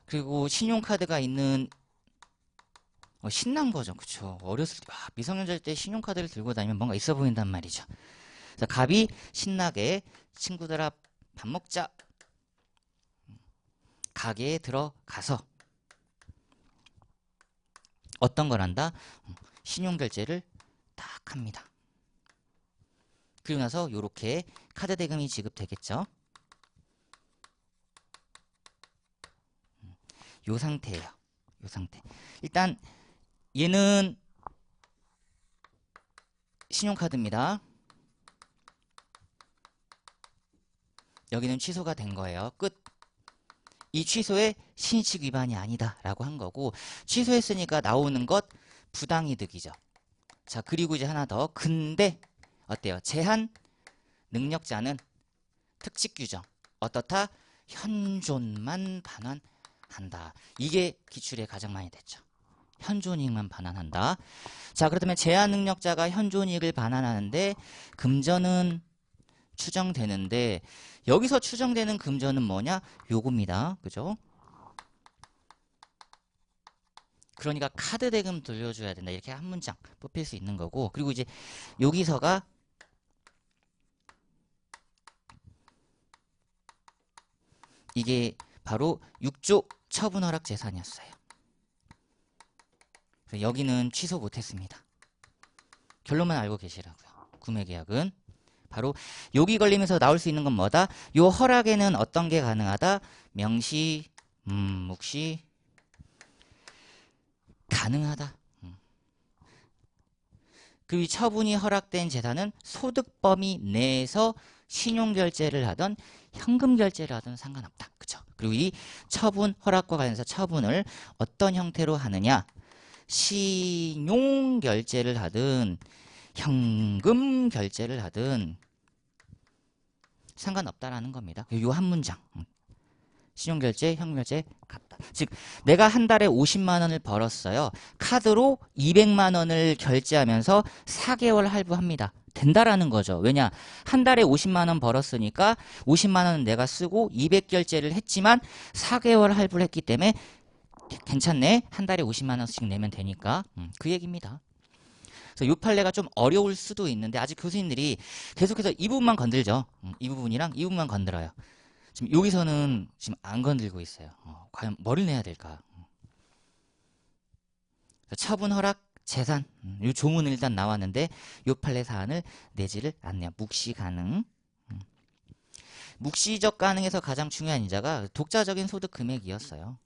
그리고 신용카드가 있는 신난 거죠. 그쵸? 어렸을 때 미성년자일 때 신용카드를 들고 다니면 뭔가 있어 보인단 말이죠. 자, 갑이 신나게 친구들아 밥 먹자. 가게에 들어가서 어떤 걸 한다? 신용결제를 딱 합니다. 그리고 나서 요렇게 카드 대금이 지급되겠죠. 요 상태예요. 요 상태. 일단 얘는 신용카드입니다. 여기는 취소가 된 거예요. 끝. 이 취소에 신의칙 위반이 아니다 라고 한 거고 취소했으니까 나오는 것 부당이득이죠. 자, 그리고 이제 하나 더. 근데 어때요? 제한 능력자는 특칙 규정 어떻다? 현존만 반환한다. 이게 기출에 가장 많이 됐죠. 현존이익만 반환한다. 자, 그렇다면 제한 능력자가 현존이익을 반환하는데 금전은 추정되는데 여기서 추정되는 금전은 뭐냐? 요겁니다. 그죠? 그러니까 카드 대금 돌려줘야 된다. 이렇게 한 문장 뽑힐 수 있는 거고 그리고 이제 여기서가 이게 바로 6조 처분 허락 재산이었어요. 여기는 취소 못했습니다. 결론만 알고 계시라고요. 구매 계약은 바로 여기 걸리면서 나올 수 있는 건 뭐다? 요 허락에는 어떤 게 가능하다? 명시 묵시 가능하다. 그 처분이 허락된 재산은 소득 범위 내에서 신용결제를 하던 현금 결제를 하든 상관없다. 그쵸? 그리고 이 처분 허락과 관련해서 처분을 어떤 형태로 하느냐? 신용결제를 하든 현금 결제를 하든 상관없다라는 겁니다. 요 한 문장. 신용결제, 현금결제 같다. 즉 내가 한 달에 50만 원을 벌었어요. 카드로 200만 원을 결제하면서 4개월 할부합니다. 된다라는 거죠. 왜냐? 한 달에 50만 원 벌었으니까 50만 원은 내가 쓰고 200 결제를 했지만 4개월 할부를 했기 때문에 괜찮네. 한 달에 50만 원씩 내면 되니까. 그 얘기입니다. 그래서 이 판례가 좀 어려울 수도 있는데 아직 교수님들이 계속해서 이 부분만 건들죠. 이 부분이랑 이 부분만 건들어요. 지금 여기서는 지금 안 건들고 있어요. 과연 뭐를 내야 될까? 처분 허락 재산 이 조문은 일단 나왔는데 요 판례 사안을 내지를 않네요. 묵시 가능. 묵시적 가능에서 가장 중요한 인자가 독자적인 소득 금액이었어요.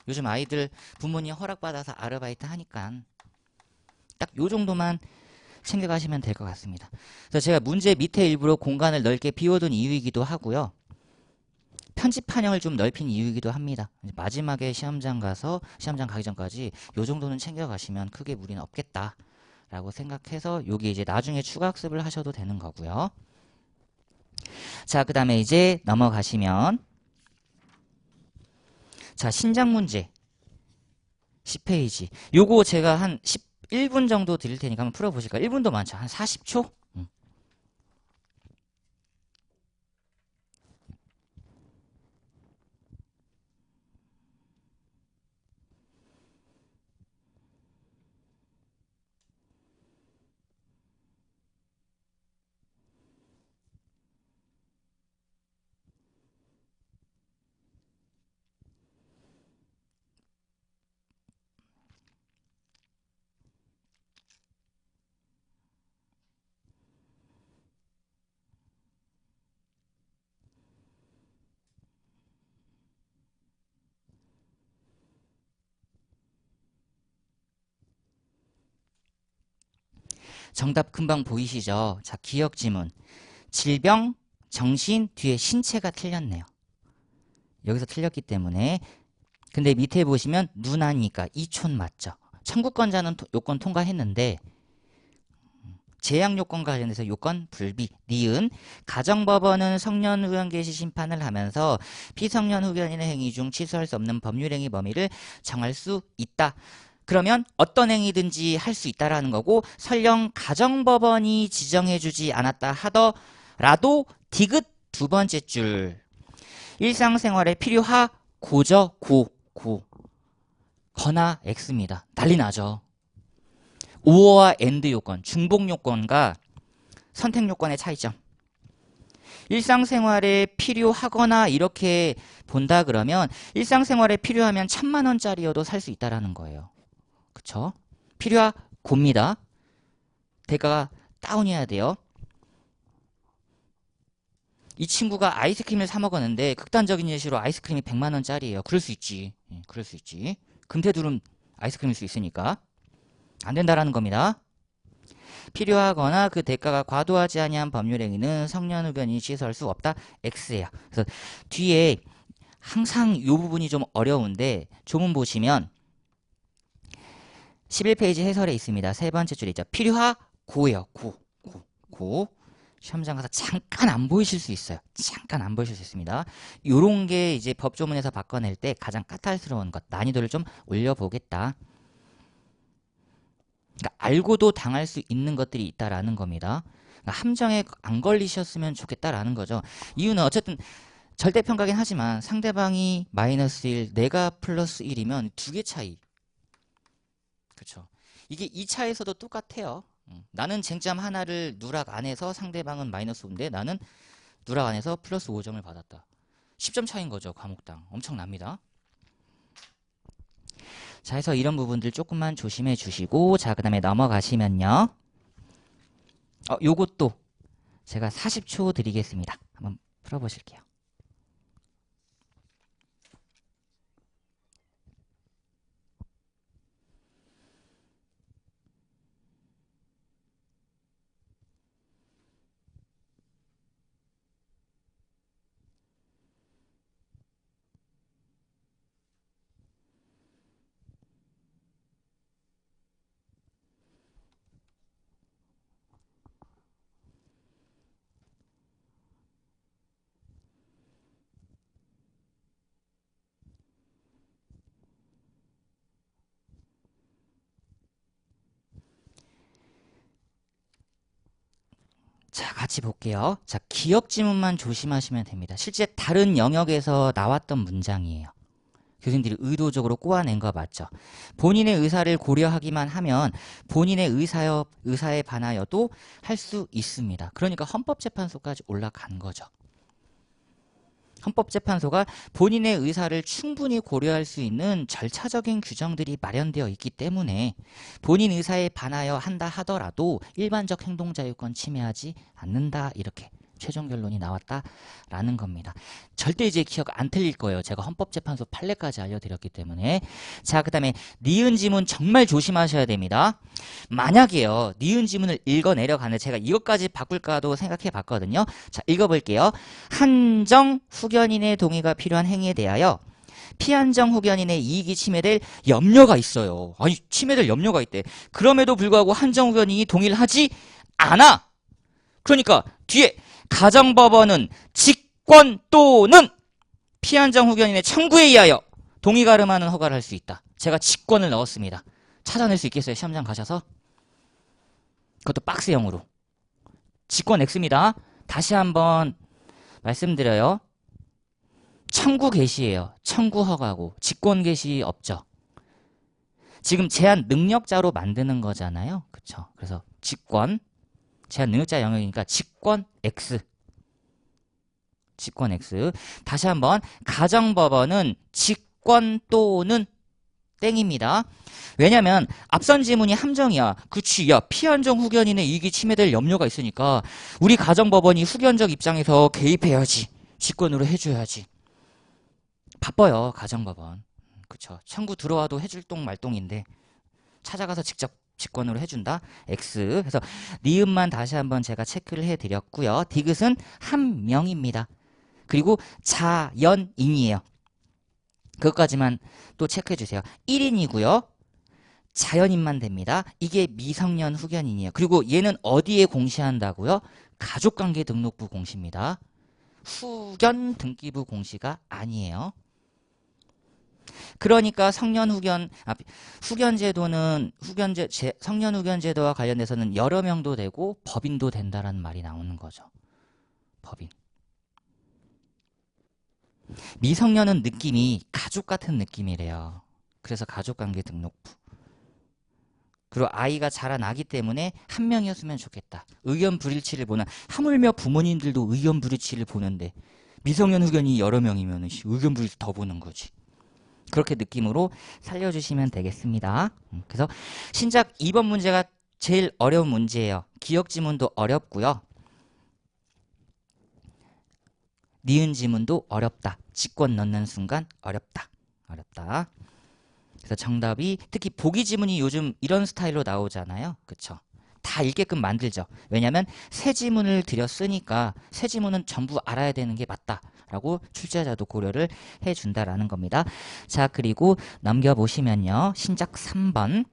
요즘 아이들 부모님 허락받아서 아르바이트 하니까 딱 요 정도만 챙겨가시면 될 것 같습니다. 그래서 제가 문제 밑에 일부러 공간을 넓게 비워둔 이유이기도 하고요. 편집 판형을 좀 넓힌 이유이기도 합니다. 마지막에 시험장 가서 시험장 가기 전까지 요 정도는 챙겨가시면 크게 무리는 없겠다라고 생각해서 여기 이제 나중에 추가 학습을 하셔도 되는 거고요. 자, 그 다음에 이제 넘어가시면 자, 신작 문제 10페이지. 요거 제가 한 11분 정도 드릴 테니까 한번 풀어보실까요? 1분도 많죠. 한 40초? 정답 금방 보이시죠? 자, 기억 지문. 질병, 정신, 뒤에 신체가 틀렸네요. 여기서 틀렸기 때문에. 근데 밑에 보시면 누나니까 이촌 맞죠? 청구권자는 요건 통과했는데 제약 요건과 관련해서 요건 불비. 니은 가정법원은 성년 후견 개시 심판을 하면서 피성년 후견인의 행위 중 취소할 수 없는 법률행위 범위를 정할 수 있다. 그러면 어떤 행위든지 할 수 있다라는 거고 설령 가정법원이 지정해주지 않았다 하더라도 디귿 두 번째 줄 일상생활에 필요하고죠. 고 거나 X입니다. 난리 나죠. 오어와 엔드 요건, 중복 요건과 선택 요건의 차이점. 일상생활에 필요하거나 이렇게 본다 그러면 일상생활에 필요하면 1000만 원짜리여도 살 수 있다라는 거예요. 그쵸? 필요하고입니다. 대가가 다운이어야 돼요. 이 친구가 아이스크림을 사 먹었는데 극단적인 예시로 아이스크림이 100만 원짜리예요. 그럴 수 있지. 그럴 수 있지. 금태두른 아이스크림일 수 있으니까 안 된다라는 겁니다. 필요하거나 그 대가가 과도하지 아니한 법률행위는 성년 후견인이 취소할 수 없다. X예요. 그래서 뒤에 항상 이 부분이 좀 어려운데 조문 보시면 11페이지 해설에 있습니다. 세 번째 줄에 있죠. 필요하고예요. 고. 시험장 가서 잠깐 안 보이실 수 있어요. 잠깐 안 보이실 수 있습니다. 요런 게 이제 법조문에서 바꿔낼 때 가장 까탈스러운 것, 난이도를 좀 올려보겠다. 그러니까 알고도 당할 수 있는 것들이 있다라는 겁니다. 그러니까 함정에 안 걸리셨으면 좋겠다라는 거죠. 이유는 어쨌든 절대평가긴 하지만 상대방이 마이너스 1, 내가 플러스 1이면 두 개 차이. 그렇죠. 이게 2차에서도 똑같아요. 나는 쟁점 하나를 누락 안에서 상대방은 마이너스 5인데 나는 누락 안에서 플러스 5점을 받았다. 10점 차이인 거죠. 과목당. 엄청납니다. 자, 해서 이런 부분들 조금만 조심해 주시고 자, 그 다음에 넘어가시면요. 요것도 제가 40초 드리겠습니다. 한번 풀어보실게요. 자, 같이 볼게요. 자, 기억 지문만 조심하시면 됩니다. 실제 다른 영역에서 나왔던 문장이에요. 교수님들이 의도적으로 꼬아낸 거 맞죠? 본인의 의사를 고려하기만 하면 본인의 의사에 반하여도 할 수 있습니다. 그러니까 헌법재판소까지 올라간 거죠. 헌법재판소가 본인의 의사를 충분히 고려할 수 있는 절차적인 규정들이 마련되어 있기 때문에 본인 의사에 반하여 한다 하더라도 일반적 행동자유권 침해하지 않는다, 이렇게 최종 결론이 나왔다라는 겁니다. 절대 이제 기억 안 틀릴 거예요. 제가 헌법재판소 판례까지 알려드렸기 때문에. 자, 그 다음에 니은 지문 정말 조심하셔야 됩니다. 만약에요, 니은 지문을 읽어 내려가는데 제가 이것까지 바꿀까도 생각해 봤거든요. 자, 읽어볼게요. 한정 후견인의 동의가 필요한 행위에 대하여 피한정 후견인의 이익이 침해될 염려가 있어요. 아니, 침해될 염려가 있대. 그럼에도 불구하고 한정 후견인이 동의를 하지 않아. 그러니까 뒤에 가정법원은 직권 또는 피한정 후견인의 청구에 의하여 동의 가름하는 허가를 할 수 있다. 제가 직권을 넣었습니다. 찾아낼 수 있겠어요? 시험장 가셔서? 그것도 박스형으로. 직권 X입니다. 다시 한번 말씀드려요. 청구 개시예요. 청구 허가고 직권 개시 없죠. 지금 제한 능력자로 만드는 거잖아요. 그쵸? 그래서 직권, 제한 능력자 영역이니까 직권 X. 직권 X. 다시 한번 가정법원은 직권 또는 땡입니다. 왜냐면 앞선 지문이 함정이야. 그치, 야, 피한정 후견인의 이익이 침해될 염려가 있으니까 우리 가정법원이 후견적 입장에서 개입해야지. 직권으로 해줘야지. 바빠요, 가정법원. 그쵸. 청구 들어와도 해줄 똥 말똥인데 찾아가서 직접 직권으로 해준다. X. 그래서 니은만 다시 한번 제가 체크를 해드렸고요. 디귿은 한 명입니다. 그리고 자연인이에요. 그것까지만 또 체크해주세요. 1인이고요. 자연인만 됩니다. 이게 미성년 후견인이에요. 그리고 얘는 어디에 공시한다고요? 가족관계 등록부 공시입니다. 후견 등기부 공시가 아니에요. 그러니까 후견제도는 성년 후견제도와 관련돼서는 여러 명도 되고 법인도 된다라는 말이 나오는 거죠. 법인. 미성년은 느낌이 가족 같은 느낌이래요. 그래서 가족관계 등록부. 그리고 아이가 자라나기 때문에 한 명이었으면 좋겠다. 의견 불일치를 보는, 하물며 부모님들도 의견 불일치를 보는데 미성년 후견이 여러 명이면 의견 불일치 더 보는 거지. 그렇게 느낌으로 살려주시면 되겠습니다. 그래서 신작 2번 문제가 제일 어려운 문제예요. 기억 지문도 어렵고요. 니은 지문도 어렵다. 직권 넣는 순간 어렵다. 어렵다. 그래서 정답이, 특히 보기 지문이 요즘 이런 스타일로 나오잖아요. 그쵸? 다 읽게끔 만들죠. 왜냐면 새 지문을 들였으니까 새 지문은 전부 알아야 되는 게 맞다 라고 출제자도 고려를 해준다라는 겁니다. 자, 그리고 넘겨보시면요. 신작 3번.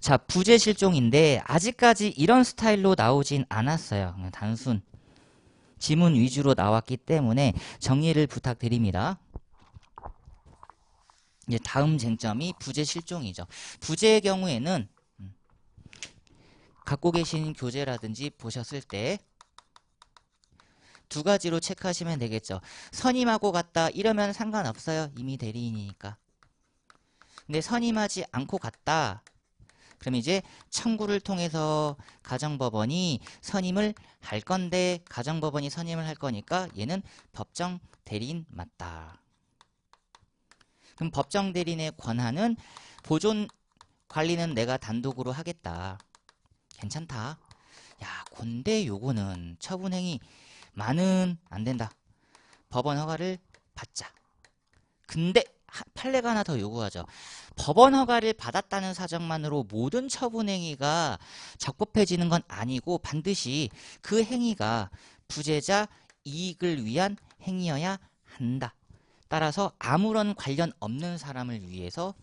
자, 부재 실종인데 아직까지 이런 스타일로 나오진 않았어요. 그냥 단순 지문 위주로 나왔기 때문에 정리를 부탁드립니다. 이제 다음 쟁점이 부재 실종이죠. 부재의 경우에는 갖고 계신 교재라든지 보셨을 때 두 가지로 체크하시면 되겠죠. 선임하고 갔다 이러면 상관없어요. 이미 대리인이니까. 근데 선임하지 않고 갔다. 그럼 이제 청구를 통해서 가정법원이 선임을 할 건데 가정법원이 선임을 할 거니까 얘는 법정 대리인 맞다. 그럼 법정 대리인의 권한은 보존 관리는 내가 단독으로 하겠다. 괜찮다. 야, 근데 요거는 처분행위 많은 안 된다. 법원 허가를 받자. 근데 판례가 하나 더 요구하죠. 법원 허가를 받았다는 사정만으로 모든 처분행위가 적법해지는 건 아니고 반드시 그 행위가 부재자 이익을 위한 행위여야 한다. 따라서 아무런 관련 없는 사람을 위해서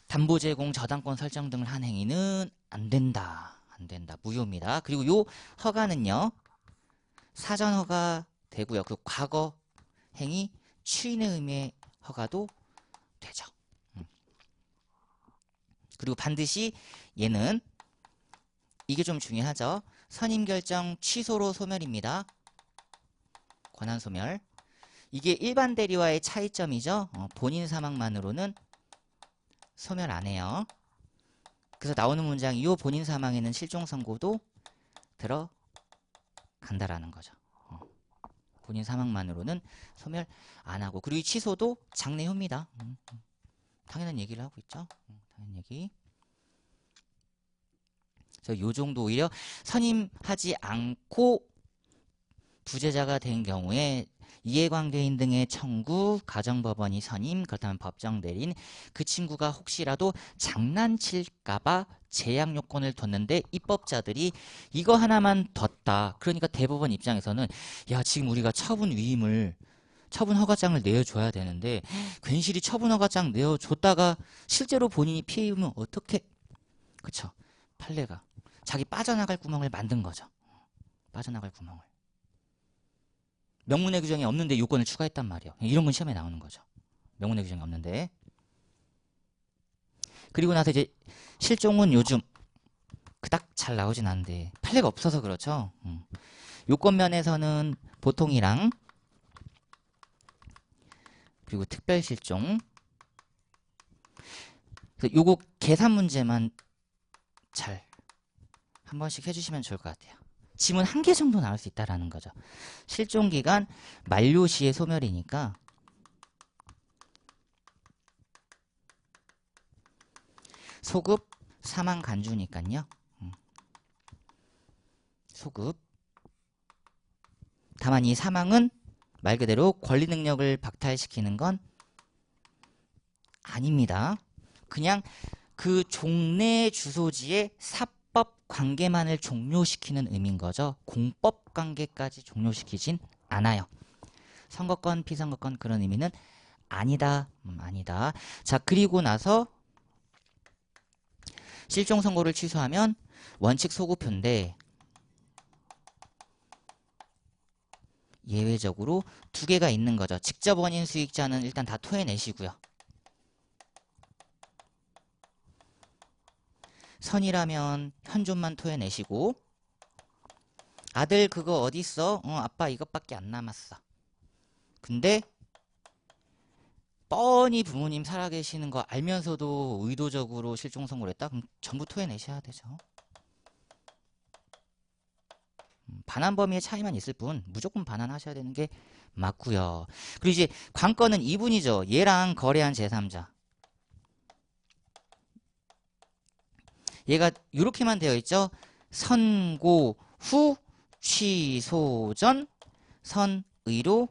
담보 제공, 저당권 설정 등을 한 행위는 안 된다. 안 된다. 무효입니다. 그리고 요 허가는요. 사전 허가 되고요. 그 과거 행위 추인의 의미의 허가도 되죠. 그리고 반드시 얘는 이게 좀 중요하죠. 선임 결정 취소로 소멸입니다. 권한 소멸. 이게 일반 대리와의 차이점이죠. 본인 사망만으로는 소멸 안 해요. 그래서 나오는 문장이 요 본인 사망에는 실종 선고도 들어간다라는 거죠. 본인 사망만으로는 소멸 안 하고, 그리고 이 취소도 장래효입니다. 당연한 얘기를 하고 있죠. 당연한 얘기. 그래서 요 정도 오히려 선임하지 않고 부재자가 된 경우에 이해관계인 등의 청구, 가정법원이 선임, 그렇다면 법정 내린 그 친구가 혹시라도 장난칠까봐 제약 요건을 뒀는데 입법자들이 이거 하나만 뒀다. 그러니까 대법원 입장에서는 야, 지금 우리가 처분 위임을 처분 허가장을 내어줘야 되는데 괜시리 처분 허가장 내어줬다가 실제로 본인이 피해 입으면 어떻게? 그쵸? 판례가 자기 빠져나갈 구멍을 만든 거죠. 빠져나갈 구멍을. 명문의 규정이 없는데 요건을 추가했단 말이에요. 이런 건 시험에 나오는 거죠. 명문의 규정이 없는데. 그리고 나서 이제 실종은 요즘 그닥 잘 나오진 않는데 판례가 없어서 그렇죠. 요건 면에서는 보통이랑 그리고 특별 실종. 그래서 요거 계산 문제만 잘 한 번씩 해주시면 좋을 것 같아요. 지문 1개 정도 나올 수 있다라는 거죠. 실종기간 만료 시의 소멸이니까 소급 사망 간주니까요. 소급. 다만 이 사망은 말 그대로 권리 능력을 박탈시키는 건 아닙니다. 그냥 그 종래 주소지의 사법 관계만을 종료시키는 의미인 거죠. 공법 관계까지 종료시키진 않아요. 선거권, 피선거권 그런 의미는 아니다. 아니다. 자, 그리고 나서 실종 선고를 취소하면 원칙 소급표인데 예외적으로 2개가 있는 거죠. 직접 원인 수익자는 일단 다 토해내시고요. 선이라면 현존만 토해내시고 아들 그거 어딨어? 아빠 이것밖에 안 남았어. 근데 뻔히 부모님 살아계시는 거 알면서도 의도적으로 실종 선고를 했다? 그럼 전부 토해내셔야 되죠. 반환 범위의 차이만 있을 뿐 무조건 반환하셔야 되는 게 맞고요. 그리고 이제 관건은 이분이죠. 얘랑 거래한 제3자. 얘가 이렇게만 되어 있죠. 선고 후 취소 전 선의로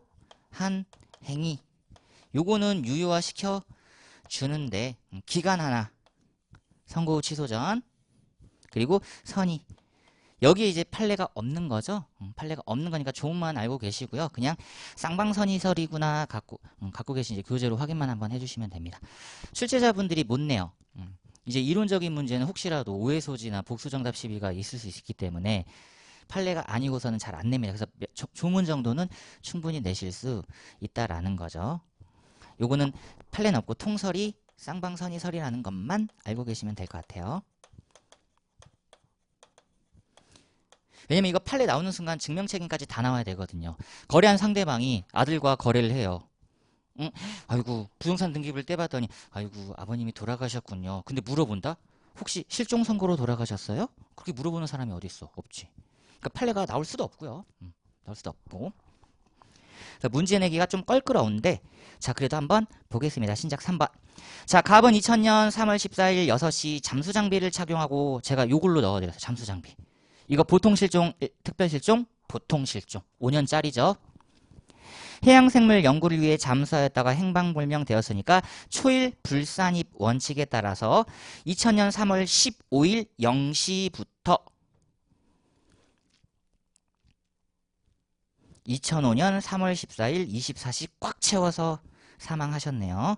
한 행위. 요거는 유효화 시켜 주는데 기간 하나. 선고 후 취소 전 그리고 선의. 여기에 이제 판례가 없는 거죠. 판례가 없는 거니까 조문만 알고 계시고요. 그냥 쌍방선의설이구나 갖고 계신 이제 교재로 확인만 한번 해주시면 됩니다. 출제자분들이 못 내요. 이제 이론적인 문제는 혹시라도 오해 소지나 복수정답 시비가 있을 수 있기 때문에 판례가 아니고서는 잘 안 냅니다. 그래서 조문 정도는 충분히 내실 수 있다라는 거죠. 요거는 판례는 없고 통설이 쌍방선의설이라는 것만 알고 계시면 될 것 같아요. 왜냐면 이거 판례 나오는 순간 증명책임까지 다 나와야 되거든요. 거래한 상대방이 아들과 거래를 해요. 응? 아이고 부동산 등기부를 떼봤더니 아이고 아버님이 돌아가셨군요. 근데 물어본다? 혹시 실종 선고로 돌아가셨어요? 그렇게 물어보는 사람이 어디 있어? 없지. 그러니까 판례가 나올 수도 없고요. 나올 수도 없고. 그래서 문제 내기가 좀 껄끄러운데 자 그래도 한번 보겠습니다. 신작 3번. 자 갑은 2000년 3월 14일 6시 잠수장비를 착용하고 제가 요걸로 넣어드렸어요. 잠수장비. 이거 보통실종, 특별실종, 보통실종. 5년짜리죠. 해양생물 연구를 위해 잠수하였다가 행방불명되었으니까 초일 불산입 원칙에 따라서 2000년 3월 15일 0시부터 2005년 3월 14일 24시 꽉 채워서 사망하셨네요.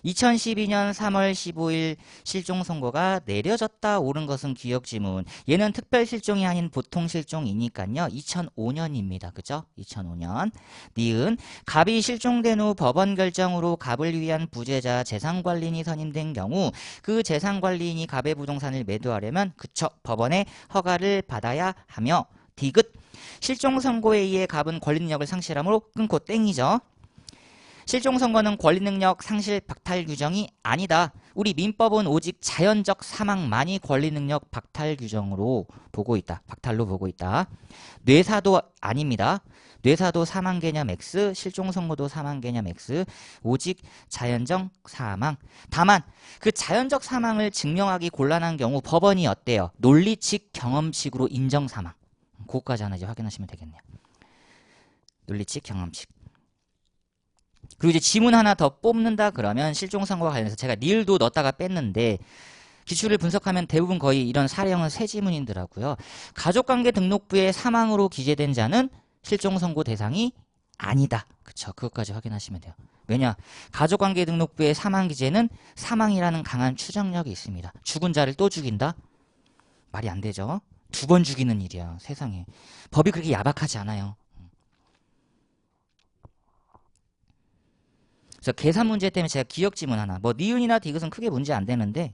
2012년 3월 15일 실종 선고가 내려졌다 옳은 것은 기억지문. 얘는 특별 실종이 아닌 보통 실종이니까요. 2005년입니다. 그죠? 2005년. 니은 갑이 실종된 후 법원 결정으로 갑을 위한 부재자 재산관리인이 선임된 경우 그 재산관리인이 갑의 부동산을 매도하려면 그쵸 법원의 허가를 받아야 하며 디귿 실종 선고에 의해 갑은 권리 능력을 상실하므로 끊고 땡이죠. 실종 선고는 권리 능력 상실 박탈 규정이 아니다. 우리 민법은 오직 자연적 사망만이 권리 능력 박탈 규정으로 보고 있다. 박탈로 보고 있다. 뇌사도 아닙니다. 뇌사도 사망 개념 X, 실종 선고도 사망 개념 X, 오직 자연적 사망. 다만 그 자연적 사망을 증명하기 곤란한 경우 법원이 어때요? 논리칙 경험칙으로 인정 사망. 그거까지 하나 이제 확인하시면 되겠네요. 논리칙 경험칙. 그리고 이제 지문 하나 더 뽑는다 그러면 실종 선고와 관련해서 제가 닐도 넣었다가 뺐는데 기출을 분석하면 대부분 거의 이런 사례형은 새 지문이더라고요. 가족관계 등록부에 사망으로 기재된 자는 실종 선고 대상이 아니다. 그쵸? 그것까지 확인하시면 돼요. 왜냐? 가족관계 등록부에 사망 기재는 사망이라는 강한 추정력이 있습니다. 죽은 자를 또 죽인다? 말이 안 되죠. 2번 죽이는 일이야. 세상에. 법이 그렇게 야박하지 않아요. 그래서 계산 문제 때문에 제가 기억 지문 하나, 뭐 니은이나 디귿은 크게 문제 안 되는데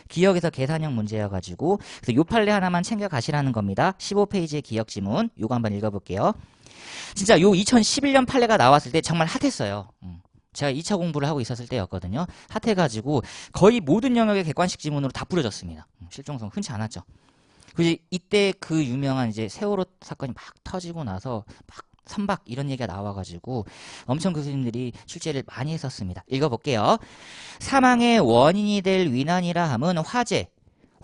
기억에서 계산형 문제여가지고 그래서 요 판례 하나만 챙겨 가시라는 겁니다. 15페이지의 기억 지문 요거 한번 읽어볼게요. 진짜 요 2011년 판례가 나왔을 때 정말 핫했어요. 제가 2차 공부를 하고 있었을 때였거든요. 핫해가지고 거의 모든 영역의 객관식 지문으로 다 뿌려졌습니다. 실종성 흔치 않았죠. 그리고 이때 그 유명한 이제 세월호 사건이 막 터지고 나서 막 선박 이런 얘기가 나와가지고 엄청 교수님들이 출제를 많이 했었습니다. 읽어볼게요. 사망의 원인이 될 위난이라 함은 화재,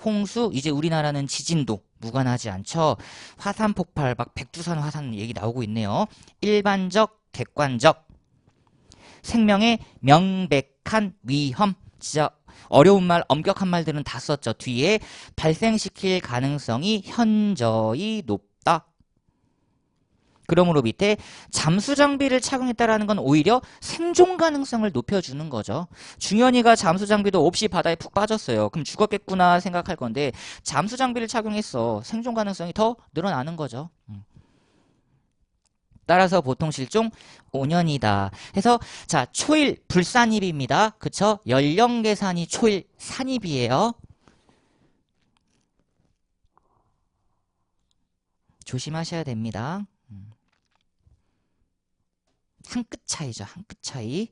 홍수, 이제 우리나라는 지진도 무관하지 않죠. 화산 폭발, 막 백두산 화산 얘기 나오고 있네요. 일반적, 객관적, 생명의 명백한 위험. 진짜 어려운 말, 엄격한 말들은 다 썼죠. 뒤에 발생시킬 가능성이 현저히 높다. 그러므로 밑에 잠수 장비를 착용했다라는 건 오히려 생존 가능성을 높여주는 거죠. 중현이가 잠수 장비도 없이 바다에 푹 빠졌어요. 그럼 죽었겠구나 생각할 건데 잠수 장비를 착용했어. 생존 가능성이 더 늘어나는 거죠. 따라서 보통 실종 5년이다. 해서 자 초일 불산입입니다. 그쵸? 연령 계산이 초일 산입이에요. 조심하셔야 됩니다. 한 끗 차이죠. 한 끗 차이.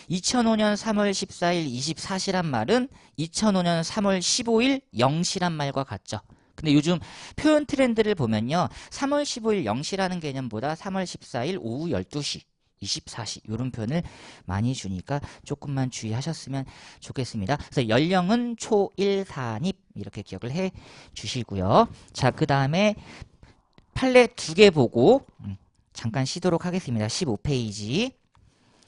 2005년 3월 14일 24시란 말은 2005년 3월 15일 0시란 말과 같죠. 근데 요즘 표현 트렌드를 보면요. 3월 15일 0시라는 개념보다 3월 14일 오후 12시, 24시 이런 표현을 많이 주니까 조금만 주의하셨으면 좋겠습니다. 그래서 연령은 초1 산입 이렇게 기억을 해 주시고요. 자, 그 다음에 판례 2개 보고 잠깐 쉬도록 하겠습니다. 15페이지.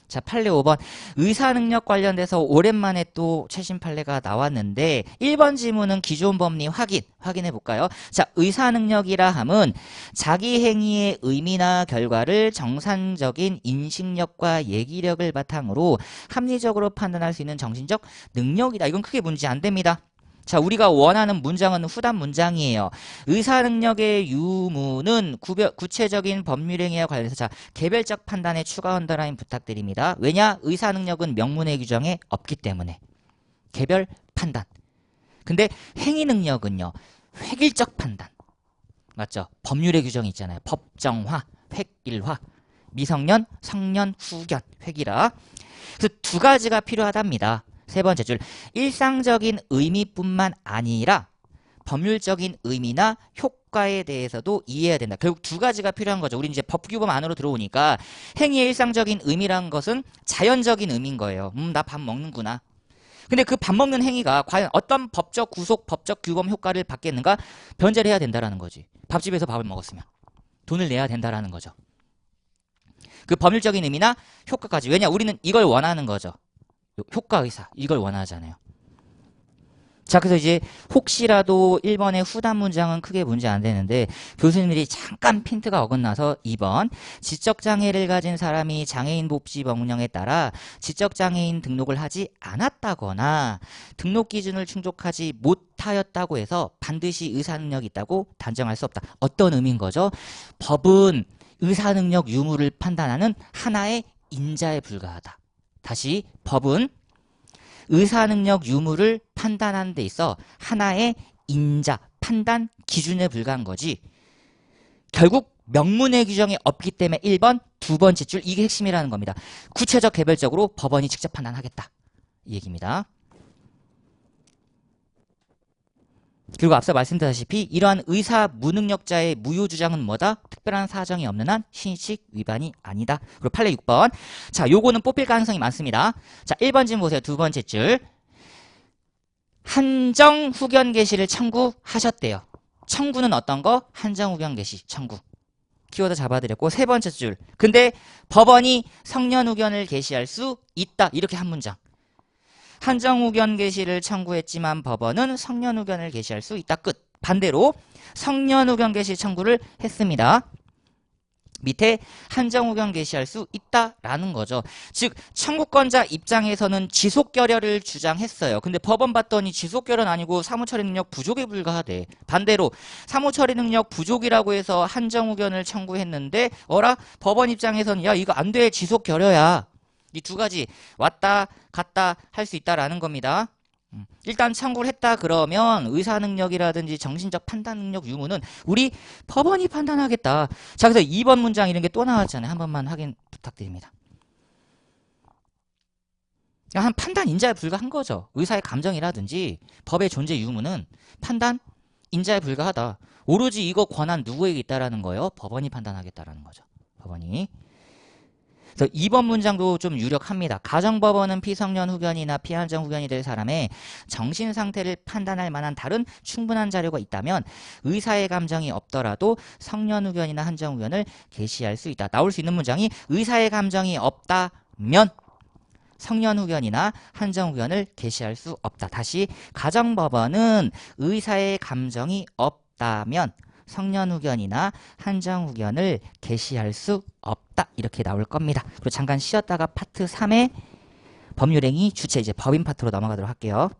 자, 판례 5번. 의사능력 관련돼서 오랜만에 또 최신 판례가 나왔는데 1번 지문은 기존 법리 확인해 볼까요? 자, 의사능력이라 함은 자기 행위의 의미나 결과를 정상적인 인식력과 얘기력을 바탕으로 합리적으로 판단할 수 있는 정신적 능력이다. 이건 크게 문제 안 됩니다. 자, 우리가 원하는 문장은 후단 문장이에요. 의사능력의 유무는 구체적인 법률행위와 관련해서 자, 개별적 판단에 추가 언더라인 부탁드립니다. 왜냐? 의사능력은 명문의 규정에 없기 때문에. 개별 판단. 근데 행위능력은요. 획일적 판단. 맞죠? 법률의 규정이 있잖아요. 법정화, 획일화. 미성년, 성년, 후견, 획일화. 그래서 두 가지가 필요하답니다. 세 번째 줄, 일상적인 의미뿐만 아니라 법률적인 의미나 효과에 대해서도 이해해야 된다. 결국 두 가지가 필요한 거죠. 우리 이제 법규범 안으로 들어오니까 행위의 일상적인 의미라는 것은 자연적인 의미인 거예요. 나 밥 먹는구나. 근데 그 밥 먹는 행위가 과연 어떤 법적 구속, 법적 규범 효과를 받겠는가? 변제를 해야 된다라는 거지. 밥집에서 밥을 먹었으면 돈을 내야 된다라는 거죠. 그 법률적인 의미나 효과까지. 왜냐? 우리는 이걸 원하는 거죠. 효과의사 이걸 원하잖아요. 자, 그래서 이제 혹시라도 1번의 후단 문장은 크게 문제 안 되는데 교수님들이 잠깐 핀트가 어긋나서 2번 지적장애를 가진 사람이 장애인 복지 법령에 따라 지적장애인 등록을 하지 않았다거나 등록 기준을 충족하지 못하였다고 해서 반드시 의사능력이 있다고 단정할 수 없다. 어떤 의미인 거죠? 법은 의사능력 유무를 판단하는 하나의 인자에 불과하다. 다시 법은 의사능력 유무를 판단하는 데 있어 하나의 인자, 판단 기준에 불과한 거지. 결국 명문의 규정이 없기 때문에 1번, 두 번째 줄 이게 핵심이라는 겁니다. 구체적 개별적으로 법원이 직접 판단하겠다. 이 얘기입니다. 그리고 앞서 말씀드렸다시피 이러한 의사 무능력자의 무효 주장은 뭐다? 특별한 사정이 없는 한 신의칙 위반이 아니다. 그리고 판례 6번. 자, 요거는 뽑힐 가능성이 많습니다. 자, 1번 질문 보세요. 두 번째 줄. 한정 후견 개시를 청구하셨대요. 청구는 어떤 거? 한정 후견 개시 청구. 키워드 잡아드렸고 세 번째 줄. 근데 법원이 성년 후견을 개시할 수 있다. 이렇게 한 문장. 한정 후견 개시를 청구했지만 법원은 성년 후견을 개시할 수 있다. 끝. 반대로 성년 후견 개시 청구를 했습니다. 밑에 한정 후견 개시할 수 있다라는 거죠. 즉 청구권자 입장에서는 지속결여를 주장했어요. 근데 법원 봤더니 지속결여는 아니고 사무처리 능력 부족에 불과하대. 반대로 사무처리 능력 부족이라고 해서 한정 후견을 청구했는데 어라? 법원 입장에서는 야 이거 안 돼. 지속결여야. 이 두 가지 왔다 갔다 할 수 있다라는 겁니다. 일단 청구를 했다 그러면 의사능력이라든지 정신적 판단능력 유무는 우리 법원이 판단하겠다. 자, 그래서 2번 문장 이런 게 또 나왔잖아요. 한 번만 확인 부탁드립니다. 한 판단 인자에 불과한 거죠. 의사의 감정이라든지 법의 존재 유무는 판단 인자에 불과하다. 오로지 이거 권한 누구에게 있다라는 거예요? 법원이 판단하겠다라는 거죠. 법원이. 그래서 2번 문장도 좀 유력합니다. 가정법원은 피성년 후견이나 피한정 후견이 될 사람의 정신상태를 판단할 만한 다른 충분한 자료가 있다면 의사의 감정이 없더라도 성년 후견이나 한정 후견을 개시할 수 있다. 나올 수 있는 문장이 의사의 감정이 없다면 성년 후견이나 한정 후견을 개시할 수 없다. 다시 가정법원은 의사의 감정이 없다면 성년 후견이나 한정 후견을 개시할 수 없다. 이렇게 나올 겁니다. 그리고 잠깐 쉬었다가 파트 3의 법률행위 주체 이제 법인 파트로 넘어가도록 할게요.